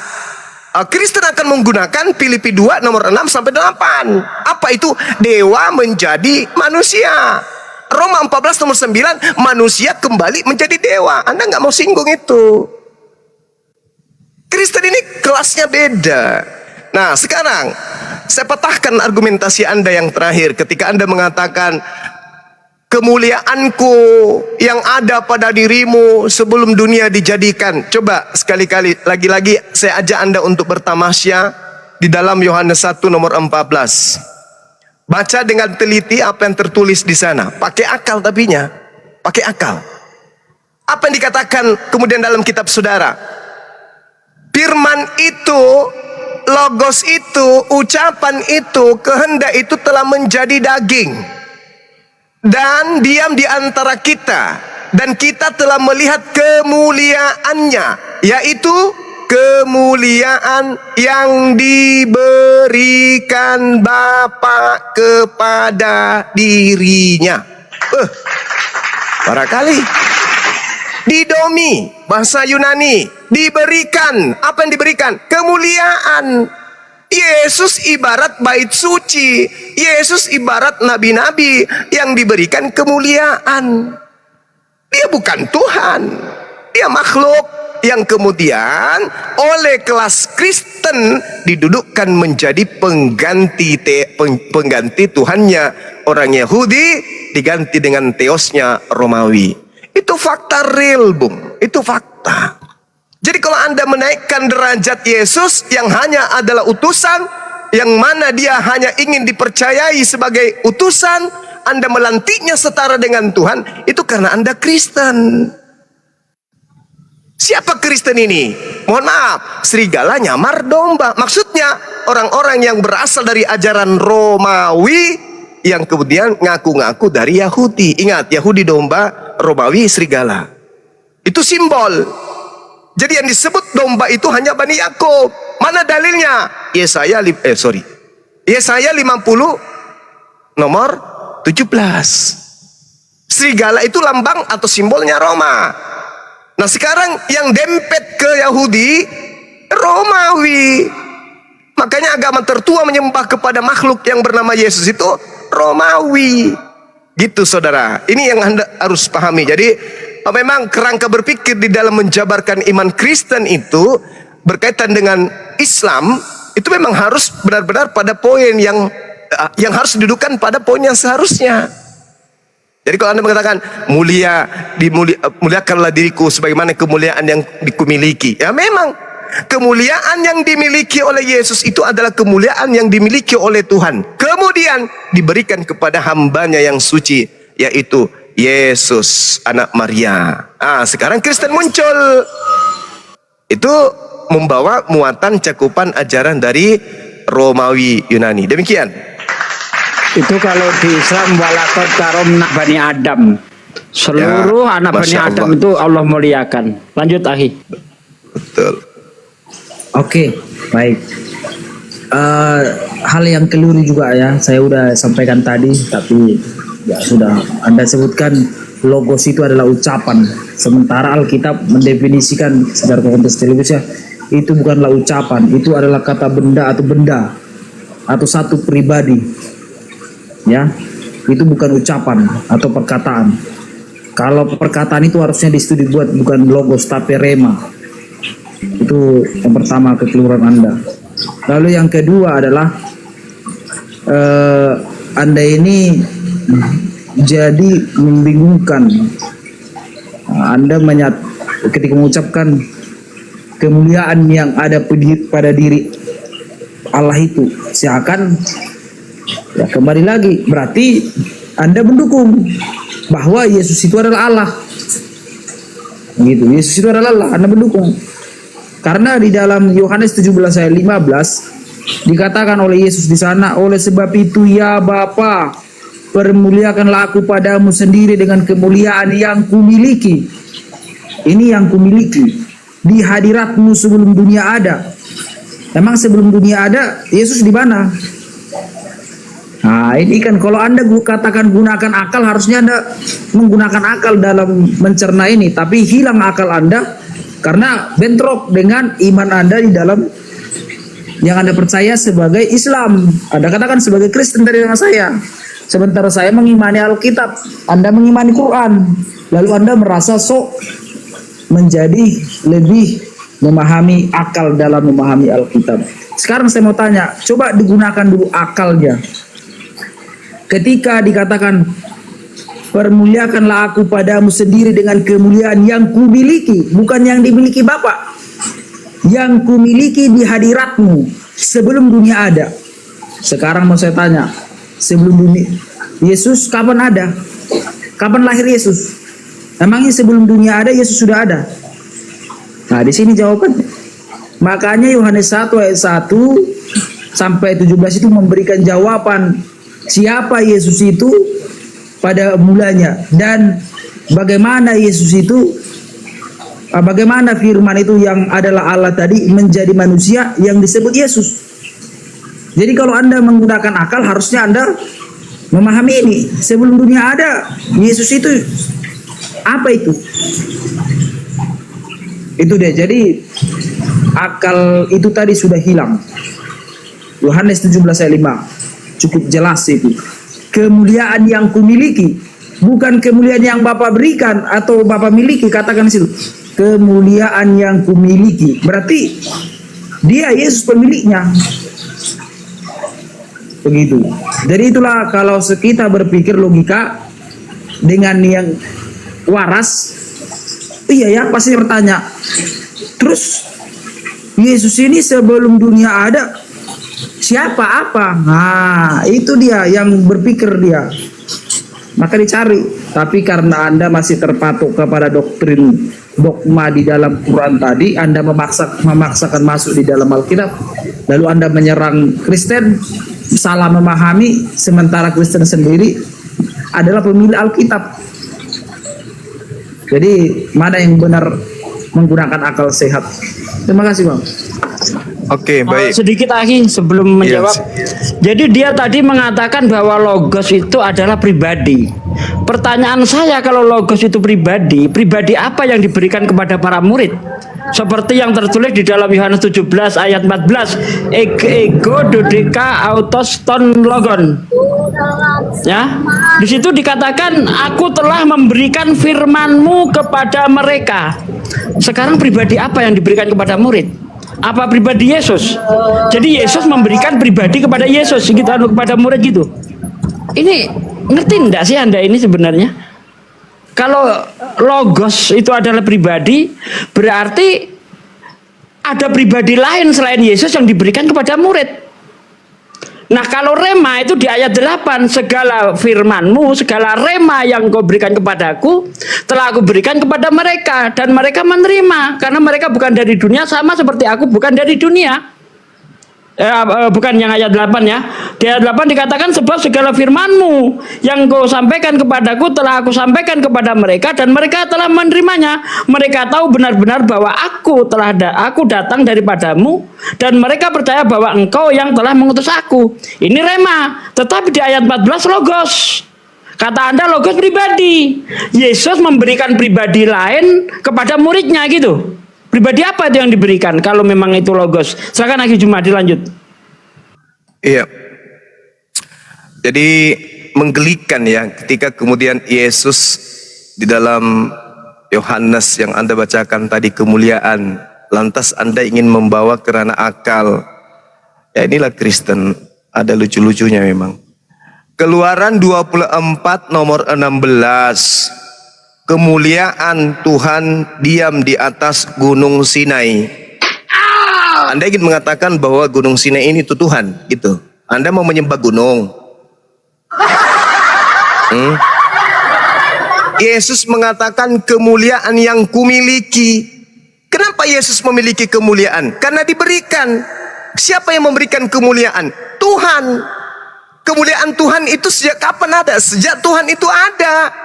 Kristen akan menggunakan Filipi 2 nomor 6 sampai 8. Apa itu? Dewa menjadi manusia. Roma 14 nomor 9, manusia kembali menjadi dewa. Anda nggak mau singgung itu. Kristen ini kelasnya beda. Nah sekarang saya patahkan argumentasi Anda yang terakhir ketika Anda mengatakan kemuliaanku yang ada pada dirimu sebelum dunia dijadikan. Coba sekali-kali lagi-lagi saya ajak Anda untuk bertamasya di dalam Yohanes 1 nomor 14. Baca dengan teliti apa yang tertulis di sana. Pakai akal tapinya. Pakai akal. Apa yang dikatakan kemudian dalam kitab saudara? Firman itu, logos itu, ucapan itu, kehendak itu telah menjadi daging dan diam di antara kita, dan kita telah melihat kemuliaannya, yaitu kemuliaan yang diberikan Bapa kepada dirinya. Barangkali didomi, bahasa Yunani, diberikan. Apa yang diberikan? Kemuliaan. Yesus ibarat bait suci. Yesus ibarat nabi-nabi yang diberikan kemuliaan. Dia bukan Tuhan. Dia makhluk yang kemudian oleh kelas Kristen didudukkan menjadi pengganti Tuhannya orang Yahudi, diganti dengan teosnya Romawi. Itu fakta real, Bung. Itu fakta. Jadi kalau Anda menaikkan derajat Yesus yang hanya adalah utusan, yang mana dia hanya ingin dipercayai sebagai utusan, Anda melantiknya setara dengan Tuhan, itu karena Anda Kristen. Siapa Kristen ini? Mohon maaf, serigala nyamar domba. Maksudnya orang-orang yang berasal dari ajaran Romawi yang kemudian ngaku-ngaku dari Yahudi. Ingat, Yahudi domba, Romawi serigala. Itu simbol. Jadi yang disebut domba itu hanya Bani Yakub. Mana dalilnya? Yesaya 50 nomor 17. Serigala itu lambang atau simbolnya Roma. Nah sekarang yang dempet ke Yahudi Romawi. Makanya agama tertua menyembah kepada makhluk yang bernama Yesus itu Romawi. Gitu saudara. Ini yang Anda harus pahami. Jadi memang kerangka berpikir di dalam menjabarkan iman Kristen itu berkaitan dengan Islam itu memang harus benar-benar pada poin yang harus didudukan pada poin yang seharusnya. Jadi kalau Anda mengatakan muliakanlah diriku sebagaimana kemuliaan yang dikumiliki, ya memang kemuliaan yang dimiliki oleh Yesus itu adalah kemuliaan yang dimiliki oleh Tuhan, kemudian diberikan kepada hambanya yang suci, yaitu Yesus anak Maria. Sekarang Kristen muncul. Itu membawa muatan cakupan ajaran dari Romawi Yunani. Demikian. Itu kalau di Islam walakot karomna Bani Adam. Seluruh anak Bani Masya Adam Allah. itu Allah muliakan. Lanjut Ahi. Betul. Oke, baik. Hal yang keliru juga ya, saya udah sampaikan tadi, tapi ya sudah Anda sebutkan logos itu adalah ucapan, sementara Alkitab mendefinisikan secara konteks televisi itu bukanlah ucapan, itu adalah kata benda atau satu pribadi, ya, itu bukan ucapan atau perkataan. Kalau perkataan itu harusnya di situ dibuat bukan logos tapi rema. Itu yang pertama kekeliruan Anda. Lalu yang kedua adalah Anda ini jadi membingungkan. Anda ketika mengucapkan kemuliaan yang ada pada diri Allah itu seakan ya kembali lagi berarti Anda mendukung bahwa Yesus itu adalah Allah. Gitu. Yesus itu adalah Allah, Anda mendukung. Karena di dalam Yohanes 17 ayat 15 dikatakan oleh Yesus di sana, oleh sebab itu ya Bapa, permuliakanlah aku padamu sendiri dengan kemuliaan yang kumiliki. Ini yang kumiliki di hadiratmu sebelum dunia ada. Emang sebelum dunia ada Yesus di mana? Nah, ini kan kalau Anda katakan gunakan akal, harusnya Anda menggunakan akal dalam mencerna ini, tapi hilang akal Anda karena bentrok dengan iman Anda di dalam yang Anda percaya sebagai Islam. Anda katakan sebagai Kristen dari dengan saya. Sementara saya mengimani Alkitab, Anda mengimani Quran. Lalu Anda merasa sok menjadi lebih memahami akal dalam memahami Alkitab. Sekarang saya mau tanya, coba digunakan dulu akalnya. Ketika dikatakan permuliakanlah aku padamu sendiri dengan kemuliaan yang kumiliki, bukan yang dimiliki Bapa, yang kumiliki di hadiratmu sebelum dunia ada. Sekarang mau saya tanya, sebelum dunia Yesus kapan ada? Kapan lahir Yesus? Emangnya sebelum dunia ada Yesus sudah ada? Nah, di sini jawabannya. Makanya Yohanes 1 ayat 1 sampai 17 itu memberikan jawaban siapa Yesus itu pada mulanya dan bagaimana Yesus itu, bagaimana firman itu yang adalah Allah tadi menjadi manusia yang disebut Yesus. Jadi kalau Anda menggunakan akal, harusnya Anda memahami ini. Sebelum dunia ada, Yesus itu apa itu? Itu deh. Jadi akal itu tadi sudah hilang. Yohanes 17 ayat 5 cukup jelas itu. Kemuliaan yang kumiliki, bukan kemuliaan yang Bapa berikan atau Bapa miliki. Katakan situ, kemuliaan yang kumiliki. Berarti dia Yesus pemiliknya. Begitu. Jadi itulah kalau kita berpikir logika dengan yang waras, iya ya pasti bertanya. Terus Yesus ini sebelum dunia ada siapa apa? Nah, itu dia yang berpikir dia. Maka dicari. Tapi karena Anda masih terpatok kepada doktrin dogma di dalam Quran tadi, Anda memaksakan masuk di dalam Alkitab, lalu Anda menyerang Kristen, salah memahami, sementara Kristen sendiri adalah pemilik Alkitab. Jadi mana yang benar menggunakan akal sehat? Terima kasih Bang. Oke, baik. Sedikit lagi sebelum menjawab. Jadi dia tadi mengatakan bahwa logos itu adalah pribadi. Pertanyaan saya, kalau logos itu pribadi, pribadi apa yang diberikan kepada para murid? Seperti yang tertulis di dalam Yohanes 17 ayat 14, ego dodeka autos ton logon. Ya, di situ dikatakan aku telah memberikan firman-Mu kepada mereka. Sekarang pribadi apa yang diberikan kepada murid? Apa pribadi Yesus? Jadi Yesus memberikan pribadi kepada Yesus gitu, kepada murid gitu. Ini ngerti enggak sih Anda ini sebenarnya? Kalau logos itu adalah pribadi, berarti ada pribadi lain selain Yesus yang diberikan kepada murid. Nah kalau rema itu di ayat 8, segala firmanmu, segala rema yang kau berikan kepadaku telah aku berikan kepada mereka, dan mereka menerima karena mereka bukan dari dunia, sama seperti aku bukan dari dunia. Bukan yang ayat 8 ya. Di ayat 8 dikatakan, sebab segala firmanmu yang kau sampaikan kepadaku telah aku sampaikan kepada mereka, dan mereka telah menerimanya. Mereka tahu benar-benar bahwa aku datang daripadamu, dan mereka percaya bahwa engkau yang telah mengutus aku. Ini rema. Tetapi di ayat 14 logos. Kata Anda logos pribadi. Yesus memberikan pribadi lain kepada muridnya gitu. Pribadi apa itu yang diberikan kalau memang itu logos? Silakan Aki Jumadi lanjut. Iya. Jadi menggelikan ya ketika kemudian Yesus di dalam Yohanes yang Anda bacakan tadi kemuliaan, lantas Anda ingin membawa kerana akal. Ya inilah Kristen, ada lucu-lucunya memang. Keluaran 24 nomor 16. Kemuliaan Tuhan diam di atas gunung Sinai. Anda ingin mengatakan bahwa gunung Sinai ini itu Tuhan, gitu. Anda mau menyembah gunung. Yesus mengatakan kemuliaan yang kumiliki. Kenapa Yesus memiliki kemuliaan? Karena diberikan. Siapa yang memberikan kemuliaan? Tuhan. Kemuliaan Tuhan itu sejak kapan ada? Sejak Tuhan itu ada.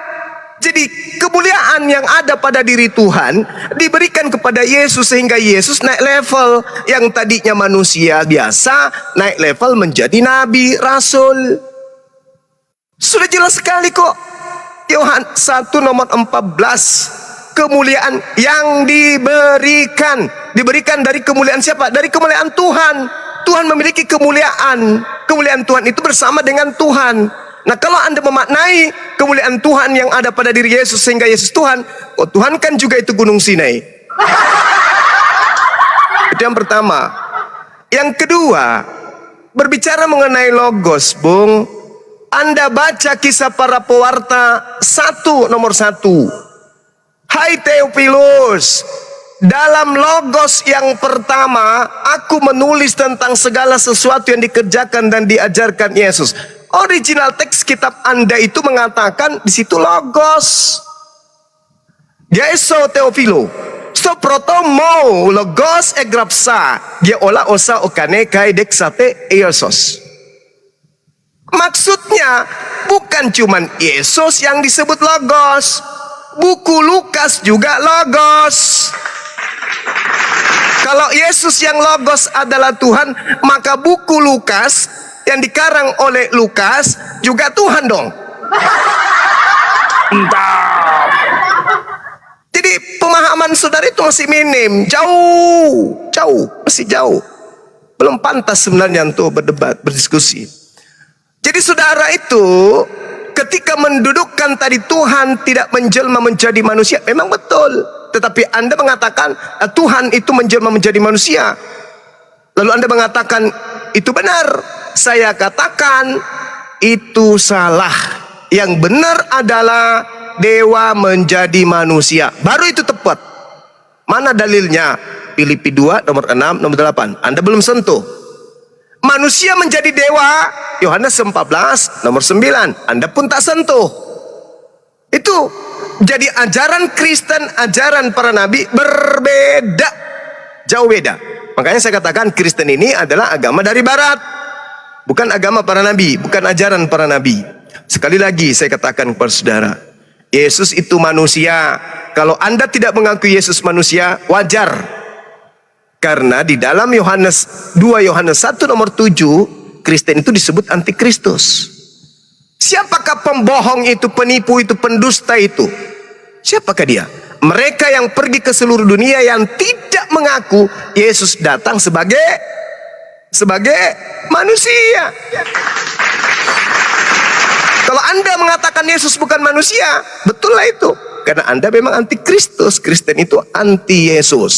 Jadi kemuliaan yang ada pada diri Tuhan diberikan kepada Yesus sehingga Yesus naik level. Yang tadinya manusia biasa naik level menjadi nabi, rasul. Sudah jelas sekali kok. Yohanes 1 nomor 14. Kemuliaan yang diberikan. Diberikan dari kemuliaan siapa? Dari kemuliaan Tuhan. Tuhan memiliki kemuliaan. Kemuliaan Tuhan itu bersama dengan Tuhan. Nah kalau Anda memaknai kemuliaan Tuhan yang ada pada diri Yesus sehingga Yesus Tuhan, oh Tuhan kan juga itu gunung Sinai. Itu yang pertama. Yang kedua, berbicara mengenai logos, Bung, Anda baca Kisah Para Pewarta 1 nomor 1. Hai Theophilus, dalam logos yang pertama, aku menulis tentang segala sesuatu yang dikerjakan dan diajarkan Yesus. Original teks kitab Anda itu mengatakan di situ logos. Dia eso Theophilo. So protomo logos egrapsa. Dia ola osa okane kai deksate eosos. Maksudnya bukan cuman Yesus yang disebut logos. Buku Lukas juga logos. Kalau Yesus yang logos adalah Tuhan, maka buku Lukas yang dikarang oleh Lukas juga Tuhan dong. Entah. Jadi pemahaman saudara itu masih minim, jauh, masih jauh. Belum pantas sebenarnya untuk berdebat, berdiskusi. Jadi saudara itu ketika mendudukkan tadi Tuhan tidak menjelma menjadi manusia, memang betul. Tetapi Anda mengatakan Tuhan itu menjelma menjadi manusia. Lalu Anda mengatakan itu benar. Saya katakan itu salah. Yang benar adalah dewa menjadi manusia. Baru itu tepat. Mana dalilnya? Filipi 2 nomor 6 nomor 8. Anda belum sentuh. Manusia menjadi dewa, Yohanes 14 nomor 9. Anda pun tak sentuh. Itu jadi ajaran Kristen, ajaran para nabi berbeda. Jauh beda. Makanya saya katakan Kristen ini adalah agama dari barat. Bukan agama para nabi, bukan ajaran para nabi. Sekali lagi saya katakan kepada saudara, Yesus itu manusia. Kalau Anda tidak mengakui Yesus manusia, wajar. Karena di dalam Yohanes 2 Yohanes 1 nomor 7, Kristen itu disebut antikristus. Siapakah pembohong itu, penipu itu, pendusta itu? Siapakah dia? Mereka yang pergi ke seluruh dunia yang tidak mengaku Yesus datang sebagai manusia. Kalau Anda mengatakan Yesus bukan manusia, betul lah itu. Karena Anda memang antikristus. Kristen itu anti Yesus,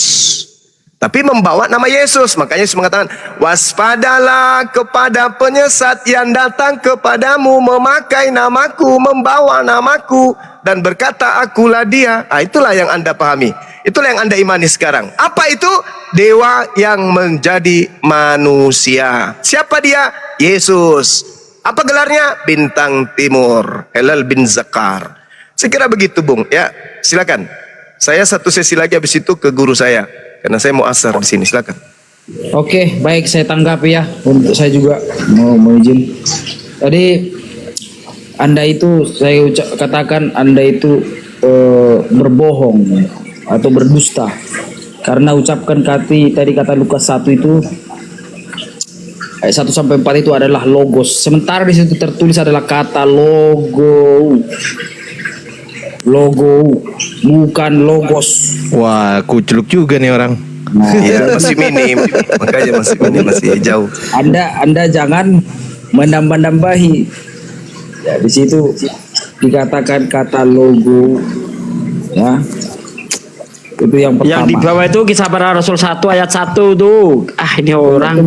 tapi membawa nama Yesus. Makanya Yesus mengatakan, waspadalah kepada penyesat yang datang kepadamu, memakai namaku, membawa namaku, dan berkata akulah dia. Itulah yang Anda pahami. Itulah yang Anda imani sekarang. Apa itu? Dewa yang menjadi manusia. Siapa dia? Yesus. Apa gelarnya? Bintang Timur. Helal bin Zakar. Saya kira begitu, Bung. Ya, silakan. Saya satu sesi lagi, habis itu ke guru saya. Karena saya mau asar di sini. Silakan. Oke, baik, saya tanggapi ya. Untuk saya juga mau izin. Tadi Anda itu saya katakan Anda itu berbohong atau berdusta karena ucapkan tadi kata Lukas 1 itu ayat 1 sampai 4 itu adalah logos, sementara di situ tertulis adalah kata logo, bukan logos. Wah, kuculuk juga nih orang. Iya, masih minim. Makanya masih minim, masih jauh. Anda jangan menambah-nambahi. Ya, di situ dikatakan kata logo, ya. Itu yang pertama. Yang di bawah itu Kisah Para Rasul 1 ayat 1 tuh. Ini orang.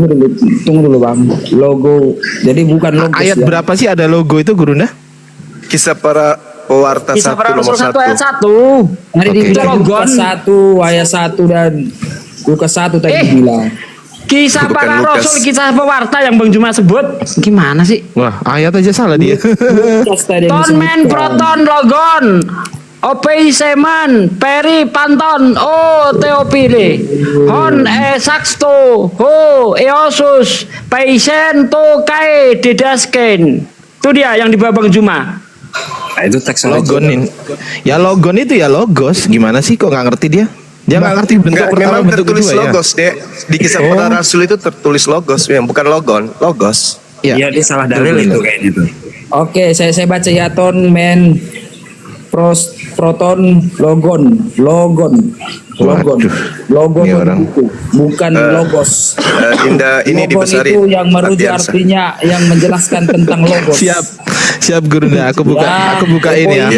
Tunggu dulu Bang. Logo. Jadi bukan logo. Ayat berapa sih ada logo itu, Gurunda? Kisah Para Pewarta Kisah 1 Para Rasul nomor 1 ayat 1. Tadi dibilang Logon. Lukas 1 ayat 1 dan Lukas 1 tadi dibilang. Kisah Bukan Para Lukas. Rasul, Kisah Pewarta yang Bang Juma sebut. Gimana sih? Wah, ayat aja salah dia. Lukas tadi yang Tonmen, disebutkan. proton, logon, opei seman, peri panton, o teopile, hon saxto, ho eosus, paisen to kai didasken. Itu dia yang di bawah Bang Juma. Nah, itu teks Logonin. Ya logon itu ya logos. Gimana sih kok nggak ngerti dia? Dia nggak ngerti bentuk Enggak, pertama, memang bentuk tertulis kedua ya. logos, Dek. Di Kisah Para Rasul itu tertulis logos, yang bukan logon, logos. Ya. Iya, dia salah dalil itu kayaknya tuh. Oke, saya baca ya tonmen proton logon Ini orang. bukan logos. Dinda ini Logon dibesarin. itu yang merujuk Artiansa. artinya yang menjelaskan tentang logos. Siap Gurunda. Aku buka ini ya.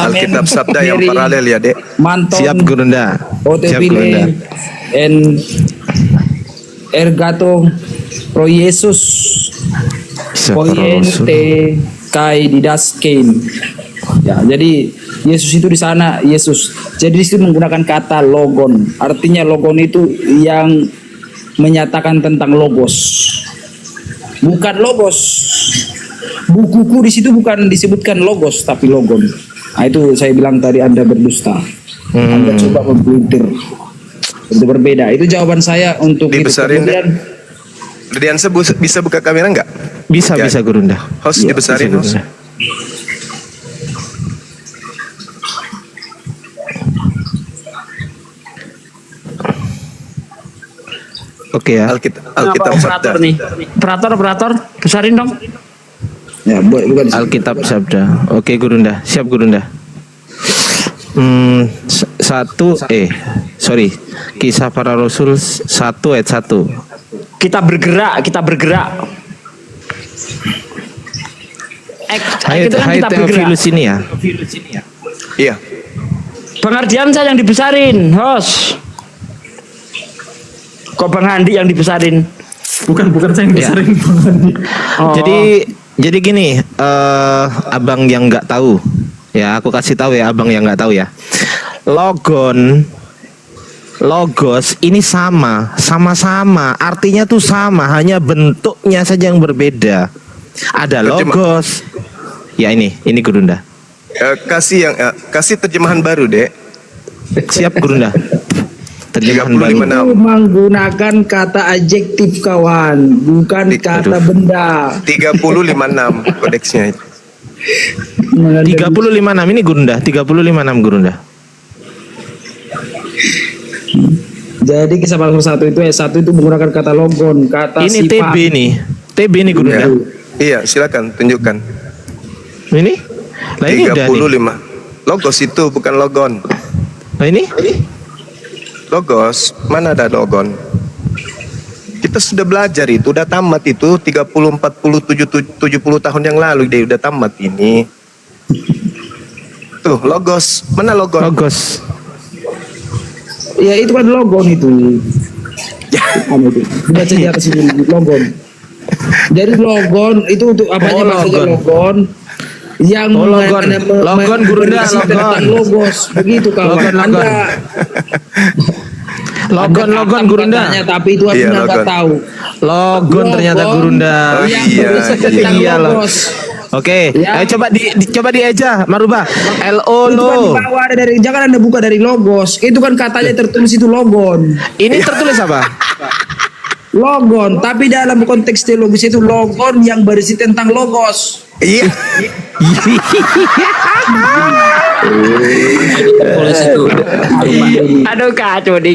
Alkitab Sabda yang paralel ya, Dek. Manton, Siap Gurunda. Siap Otepile, Gurunda. en ergato pro Yesus, Kisah Para Rasul. poiente kai didaskein. Ya, jadi Yesus itu di sana Yesus. Jadi di situ menggunakan kata logon. Artinya logon itu yang menyatakan tentang logos. Bukan logos. Bukuku di situ bukan disebutkan logos tapi logon. Nah, itu saya bilang tadi Anda berdusta. Anda coba mempelintir. Itu berbeda. Itu jawaban saya untuk itu. Dibesarin, Kemudian Diansa bisa buka kamera enggak? Bisa Ya. Gurunda. Host Iya, dibesarin, bisa, host. Gurunda. Oke ya. Alkitab Sabda. Operator nih. Operator, besarin dong. ya, bukan Alkitab Sabda. Oke Gurunda. Siap Gurunda. Kisah Para Rasul 1 ayat 1. Kita bergerak. Hai Kita bergerak. Theophilus ini ya. Iya. Pengertian saya yang dibesarin, host. Kok Bang Andi yang dibesarin? Bukan saya yang besarin Bang Andi. Oh. Jadi gini, abang yang nggak tahu, ya aku kasih tahu ya abang yang nggak tahu ya. Logos ini sama-sama, artinya tuh sama, hanya bentuknya saja yang berbeda. Ada logos. Ya ini Gurunda. Kasih terjemahan baru, Dek. Siap Gurunda. Terjemahan 35 baru. itu menggunakan kata adjektif kawan, bukan kata benda. 3056 kodeksnya itu. 356 ini Gurunda. 356 Gurunda. Jadi Kisah Para Rasul 1 itu ayat 1 itu menggunakan kata logon, kata Ini sifat. TB nih Gurunda. Iya, silakan tunjukkan. Ini? Nah ini udah nih. 35. Logos itu bukan logon. Nah ini? Logos, mana ada logon? Kita sudah belajar itu, udah tamat itu 30, 40, 70 tahun yang lalu dia udah tamat ini. Tuh, logos. Mana logon? Logos. Ya itu kan logon itu. Apa itu? Baca di atas ini logon. Jadi logon itu untuk apanya maksudnya logon? yang logon Gurunda, tentang logos. Begitu kawan. Logon Gurunda. Tapi itu Iya, Anda nggak logon. tahu. Logon ternyata Gurunda. Oh, Yang iya. berisi tentang Iya, loh. logos. Oke, Ya. ayo coba dieja, Maruba. LO Itu kan di lo. bawah ada dari, jangan Anda buka dari logos. Itu kan katanya tertulis itu logon. Ini tertulis apa? Logon, tapi dalam konteks teologis itu logon yang berisi tentang logos. Iya. Aduh kacau nih.